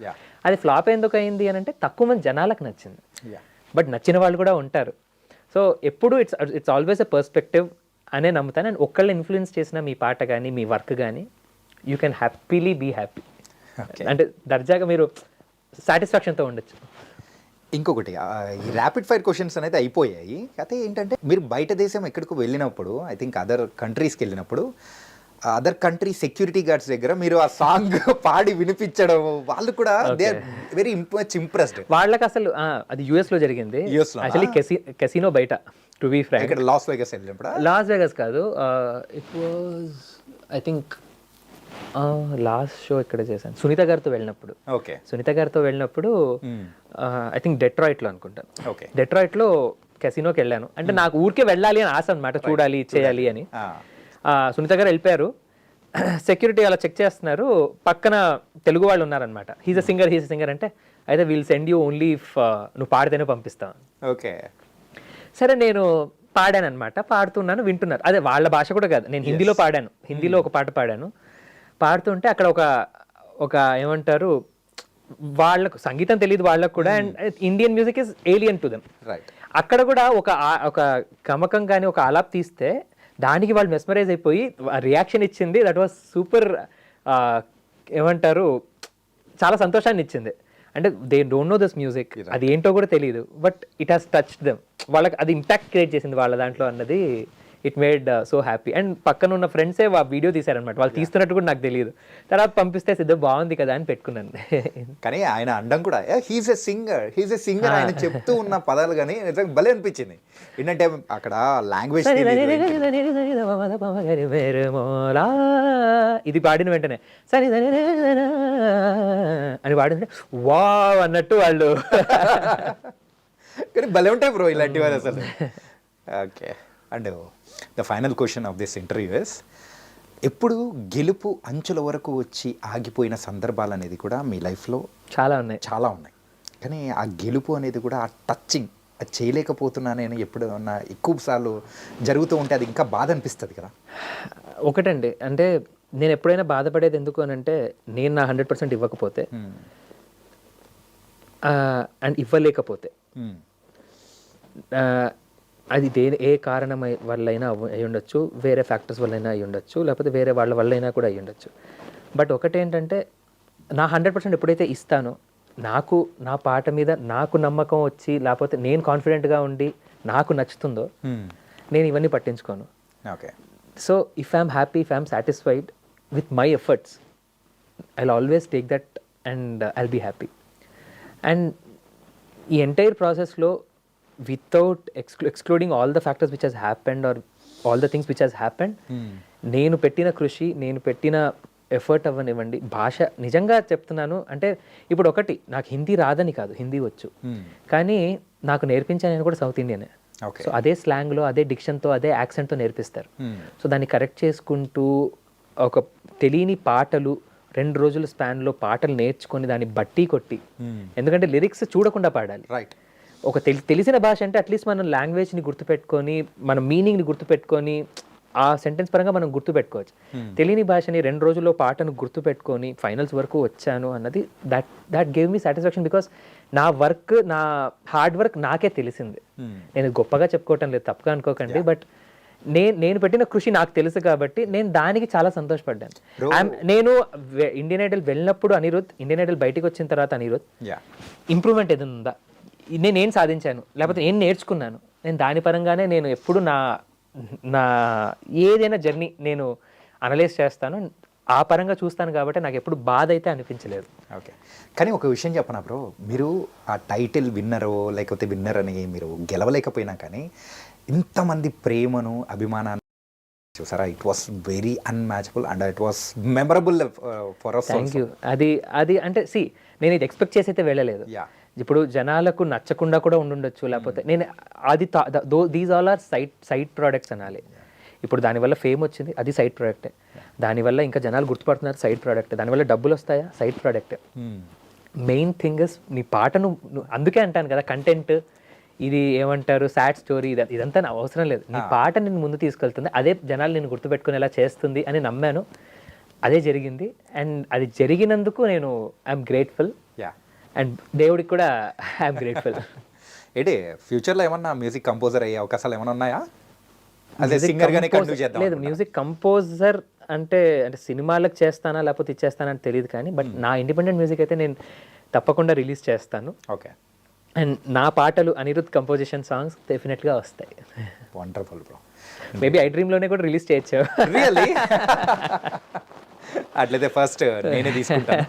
అది ఫ్లాప్ ఎందుకు అయింది అని అంటే తక్కువ మంది జనాలకు నచ్చింది, బట్ నచ్చిన వాళ్ళు కూడా ఉంటారు. సో ఎప్పుడు ఇట్స్ ఆల్వేస్ ఎ పర్స్పెక్టివ్ అనే నమ్ముతాను. అండ్ ఒక్కళ్ళు ఇన్ఫ్లుయెన్స్ చేసిన మీ పాట కానీ మీ వర్క్ కానీ you can happily be happy. అంటే దర్జాగా మీరు సాటిస్ఫాక్షన్తో ఉండొచ్చు. ఇంకొకటి ఈ ర్యాపిడ్ ఫైర్ క్వశ్చన్స్ అనేది అయిపోయాయి. అయితే ఏంటంటే మీరు బయట దేశం ఎక్కడికో వెళ్ళినప్పుడు, ఐ థింక్ అదర్ కంట్రీస్కి వెళ్ళినప్పుడు, అదర్ కంట్రీ సెక్యూరిటీ గార్డ్స్ దగ్గర మీరు ఆ సాంగ్ పాడి వినిపించడం, వాళ్ళు కూడా they are very much impressed. వాళ్ళకి అసలు అది US లో జరిగింది. US లోనా? యాక్చువల్లీ కెసినో బయట, టు బి ఫ్రాంక్. ఇక్కడ లాస్ వేగస్ వెళ్ళినప్పుడు లాస్ వేగస్ కాదు, it was I think last show ఇక్కడ చేశాను సునీత గారితో వెళ్ళినప్పుడు. ఓకే. సునీత గారితో వెళ్ళినప్పుడు ఐ థింక్ డెట్రాయిట్లో అనుకుంటాను. ఓకే. డెట్రాయిట్లో కెసినోకి వెళ్ళాను. అంటే నాకు ఊరికే వెళ్ళాలి అని ఆశ అనమాట, చూడాలి చేయాలి అని. సునీత గారు వెళ్ళిపోయారు. సెక్యూరిటీ అలా చెక్ చేస్తున్నారు, పక్కన తెలుగు వాళ్ళు ఉన్నారనమాట. హీజ్ అ సింగర్ అంటే, అయితే wheel send you only if నువ్వు పాడితేనే పంపిస్తాను. ఓకే. సరే నేను పాడాను అనమాట, పాడుతున్నాను, వింటున్నారు. అదే వాళ్ళ భాష కూడా కాదు, నేను హిందీలో పాడాను, హిందీలో ఒక పాట పాడాను. పాడుతుంటే అక్కడ ఒక ఏమంటారు, వాళ్ళకు సంగీతం తెలియదు వాళ్ళకు కూడా, and Indian music is alien to them. Right. అక్కడ కూడా ఒక గమకం కానీ ఒక ఆలాప్ తీస్తే దానికి వాళ్ళు మెస్మరైజ్ అయిపోయి రియాక్షన్ ఇచ్చింది. దట్ వాస్ సూపర్, ఏమంటారు, చాలా సంతోషాన్ని ఇచ్చింది. అంటే they don't know this music, అది ఏంటో కూడా తెలియదు, but it has touched them. వాళ్ళకి అది ఇంపాక్ట్ క్రియేట్ చేసింది వాళ్ళ దాంట్లో అన్నది. It made so happy. And పక్కన ఉన్న ఫ్రెండ్సే ఆ వీడియో తీశారనమాట, వాళ్ళు తీస్తున్నట్టు కూడా నాకు తెలియదు. తర్వాత పంపిస్తే సిద్ధం బాగుంది కదా అని పెట్టుకున్నాను. కానీ ఆయన అండం కూడా హీజ్ ఎ సింగర్ ఆయన చెప్తూ ఉన్న పదాలు కానీ నిజంగా భలే అనిపించింది. ఏంటంటే అక్కడ లాంగ్వేజ్ ఇది పాడిన వెంటనే సరే అని పాడిందంటే వావ్ అన్నట్టు వాళ్ళు. కానీ భలే ఉంటాయి బ్రో ఇలాంటివి అసలు. Okay. And the final question of this interview is, ఎప్పుడు గెలుపు అంచుల వరకు వచ్చి ఆగిపోయిన సందర్భాలు అనేది కూడా మీ లైఫ్లో చాలా ఉన్నాయి. కానీ ఆ గెలుపు అనేది కూడా ఆ టచింగ్, అది చేయలేకపోతున్నానని ఎప్పుడన్నా ఎక్కువ సార్లు జరుగుతూ ఉంటే అది ఇంకా బాధ అనిపిస్తుంది కదా. ఒకటండి, అంటే నేను ఎప్పుడైనా బాధపడేది ఎందుకు అని అంటే, నేను నా 100% ఇవ్వకపోతే అండ్ ఇవ్వలేకపోతే, అది ఏ కారణం వల్లైనా అయి ఉండొచ్చు, వేరే ఫ్యాక్టర్స్ వల్లైనా అయి ఉండొచ్చు, లేకపోతే వేరే వాళ్ళ వల్లైనా కూడా అయి ఉండొచ్చు. బట్ ఒకటేంటంటే, నా 100% ఎప్పుడైతే ఇస్తానో, నాకు నా పాట మీద నాకు నమ్మకం వచ్చి, లేకపోతే నేను కాన్ఫిడెంట్గా ఉండి నాకు నచ్చుతుందో, నేను ఇవన్నీ పట్టించుకోను. Okay. So if I'm happy, if I'm satisfied with my efforts, I will always take that and I'll be happy. And ఈ ఎంటైర్ ప్రాసెస్లో without excluding all the factors which has happened or all the things which has happened, నేను పెట్టిన కృషి, నేను పెట్టిన effort అవ్వనివ్వండి, భాష నిజంగా చెప్తున్నాను. అంటే ఇప్పుడు ఒకటి, నాకు హిందీ రాదని కాదు, హిందీ వచ్చు, కానీ నాకు నేర్పించాను కూడా సౌత్ ఇండియనే. సో అదే స్లాంగ్లో, అదే డిక్షన్తో, అదే యాక్సెంట్తో నేర్పిస్తారు. సో దాన్ని కరెక్ట్ చేసుకుంటూ ఒక తెలియని పాటలు 2 రోజుల స్పాన్లో పాటలు నేర్చుకొని దాన్ని బట్టి కొట్టి, ఎందుకంటే లిరిక్స్ చూడకుండా పాడాలి. రైట్. ఒక తెలిసిన భాష అంటే అట్లీస్ట్ మనం లాంగ్వేజ్ని గుర్తుపెట్టుకొని, మన మీనింగ్ని గుర్తుపెట్టుకొని, ఆ సెంటెన్స్ పరంగా మనం గుర్తుపెట్టుకోవచ్చు. తెలియని భాషని 2 రోజుల్లో పాటను గుర్తుపెట్టుకొని ఫైనల్స్ వరకు వచ్చాను అన్నది that gave me satisfaction. Because నా వర్క్, నా హార్డ్ వర్క్ నాకే తెలిసింది. నేను గొప్పగా చెప్పుకోవటం లేదు, తప్పుగా అనుకోకండి, బట్ నేను పెట్టిన కృషి నాకు తెలుసు కాబట్టి నేను దానికి చాలా సంతోషపడ్డాను. నేను ఇండియన్ ఐడల్ వెళ్ళినప్పుడు అనిరుద్, ఇండియన్ ఐడల్ బయటికి వచ్చిన తర్వాత అనిరుద్, ఇంప్రూవ్మెంట్ ఏదైనా ఉందా, నేనేం సాధించాను, లేకపోతే ఏం నేర్చుకున్నాను, నేను దాని పరంగానే నేను ఎప్పుడు నా ఏదైనా జర్నీ నేను అనలైజ్ చేస్తాను, ఆ పరంగా చూస్తాను కాబట్టి నాకు ఎప్పుడు బాధ అయితే అనిపించలేదు. ఓకే. కానీ ఒక విషయం చెప్పనా బ్రో, మీరు ఆ టైటిల్ విన్నరో లేకపోతే విన్నర్ అని మీరు గెలవలేకపోయినా కానీ ఇంతమంది ప్రేమను, అభిమానాన్ని చూసారా, it was very unmatchable and it was memorable for us. Thank you. అది అంటే నేను ఇది ఎక్స్పెక్ట్ చేసి అయితే వెళ్ళలేదు. ఇప్పుడు జనాలకు నచ్చకుండా కూడా ఉండుండొచ్చు, లేకపోతే నేను అది these all are side products అనాలి. ఇప్పుడు దానివల్ల ఫేమ్ వచ్చింది, అది సైడ్ ప్రోడక్టే. దానివల్ల ఇంకా జనాలు గుర్తుపడుతున్నారు, సైడ్ ప్రోడక్ట్. దానివల్ల డబ్బులు వస్తాయా, సైడ్ ప్రోడక్టే. మెయిన్ థింగ్ ఇస్ నీ పాటను, అందుకే అంటాను కదా, కంటెంట్ ఇది ఏమంటారు, సాడ్ స్టోరీ, ఇదంతా నా అవసరం లేదు. నీ పాట నేను ముందు తీసుకెళ్తుంది, అదే జనాలు నేను గుర్తుపెట్టుకునేలా చేస్తుంది అని నమ్మాను. అదే జరిగింది. అండ్ అది జరిగినందుకు నేను ఐఎమ్ గ్రేట్ఫుల్. అండ్ దేవుడికి కూడా ఐఎమ్ గ్రేట్ఫుల్. ఏంటి ఫ్యూచర్లో ఏమన్నా మ్యూజిక్ కంపోజర్ అయ్యే అవకాశాలు ఏమైనా ఉన్నాయా? అదే సింగర్గానే కంటిన్యూ చేద్దాం. లేదు, మ్యూజిక్ కంపోజర్ అంటే సినిమాలకు చేస్తానా లేకపోతే ఇచ్చేస్తానా అని తెలియదు, కానీ బట్ నా ఇండిపెండెంట్ మ్యూజిక్ అయితే నేను తప్పకుండా రిలీజ్ చేస్తాను. ఓకే. అండ్ నా పాటలు అనిరుద్ కంపోజిషన్ సాంగ్స్ డెఫినెట్గా వస్తాయి. Wonderful bro. మేబీ ఐ డ్రీమ్లోనే కూడా రిలీజ్ చేయొచ్చు. రియల్లీ? అట్లయితే ఫస్ట్ నేనే తీసుకుంటాను.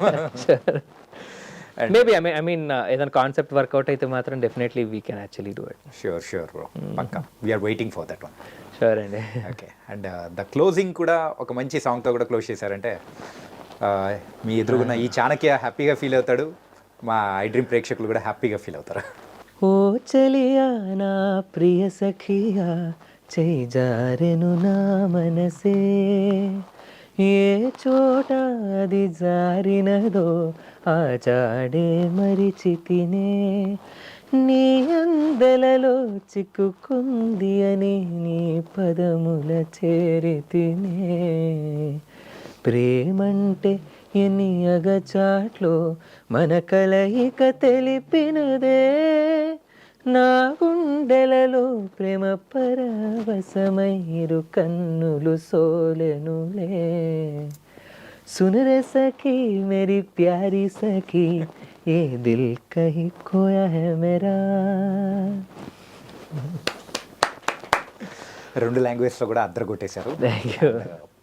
మేబీ ఐ మీన్ ఏదైనా కాన్సెప్ట్ వర్కౌట్ అయితే మాత్రం definitely we can actually do it. Sure bro, పక్కా. We're waiting for that one. Sure అండి. ఓకే. అండ్ ద క్లోజింగ్ కూడా ఒక మంచి సాంగ్తో కూడా క్లోజ్ చేశారంటే మీ ఎదురుగున్న ఈ చాణక్య హ్యాపీగా ఫీల్ అవుతాడు, మా ఐ డ్రీమ్ ప్రేక్షకులు కూడా హ్యాపీగా ఫీల్ అవుతారు. ఓ చలియా నా ప్రియ సఖియా చేయి జారెను నా మనసే, ఏ చోట అది జారినదో ఆ జాడే మరిచితినే, నీ అందలలో చిక్కుకుంది అని నీ పదముల చేరితినే, ప్రేమంటే ఎన్ని అగచాట్లో మన కలయిక తెలిపినదే, నా గుండెలలో ప్రేమ పరవశమైరు కన్నులు సోలెనులే, సునరే సఖీ మేరీ ప్యారీ సఖీ ఏ దిల్ కహీ కోయా హై మేరా. 2 లాంగ్వేజ్లో కూడా అద్దరు కొట్టేశారు. Thank you.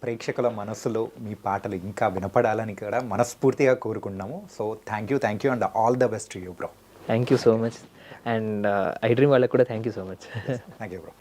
ప్రేక్షకుల మనసులో మీ పాటలు ఇంకా వినపడాలని కూడా మనస్ఫూర్తిగా కోరుకుంటున్నాము. So thank you and all the best you bro. Thank you so much. And I dream వాళ్ళకి కూడా thank you so much. Thank you bro.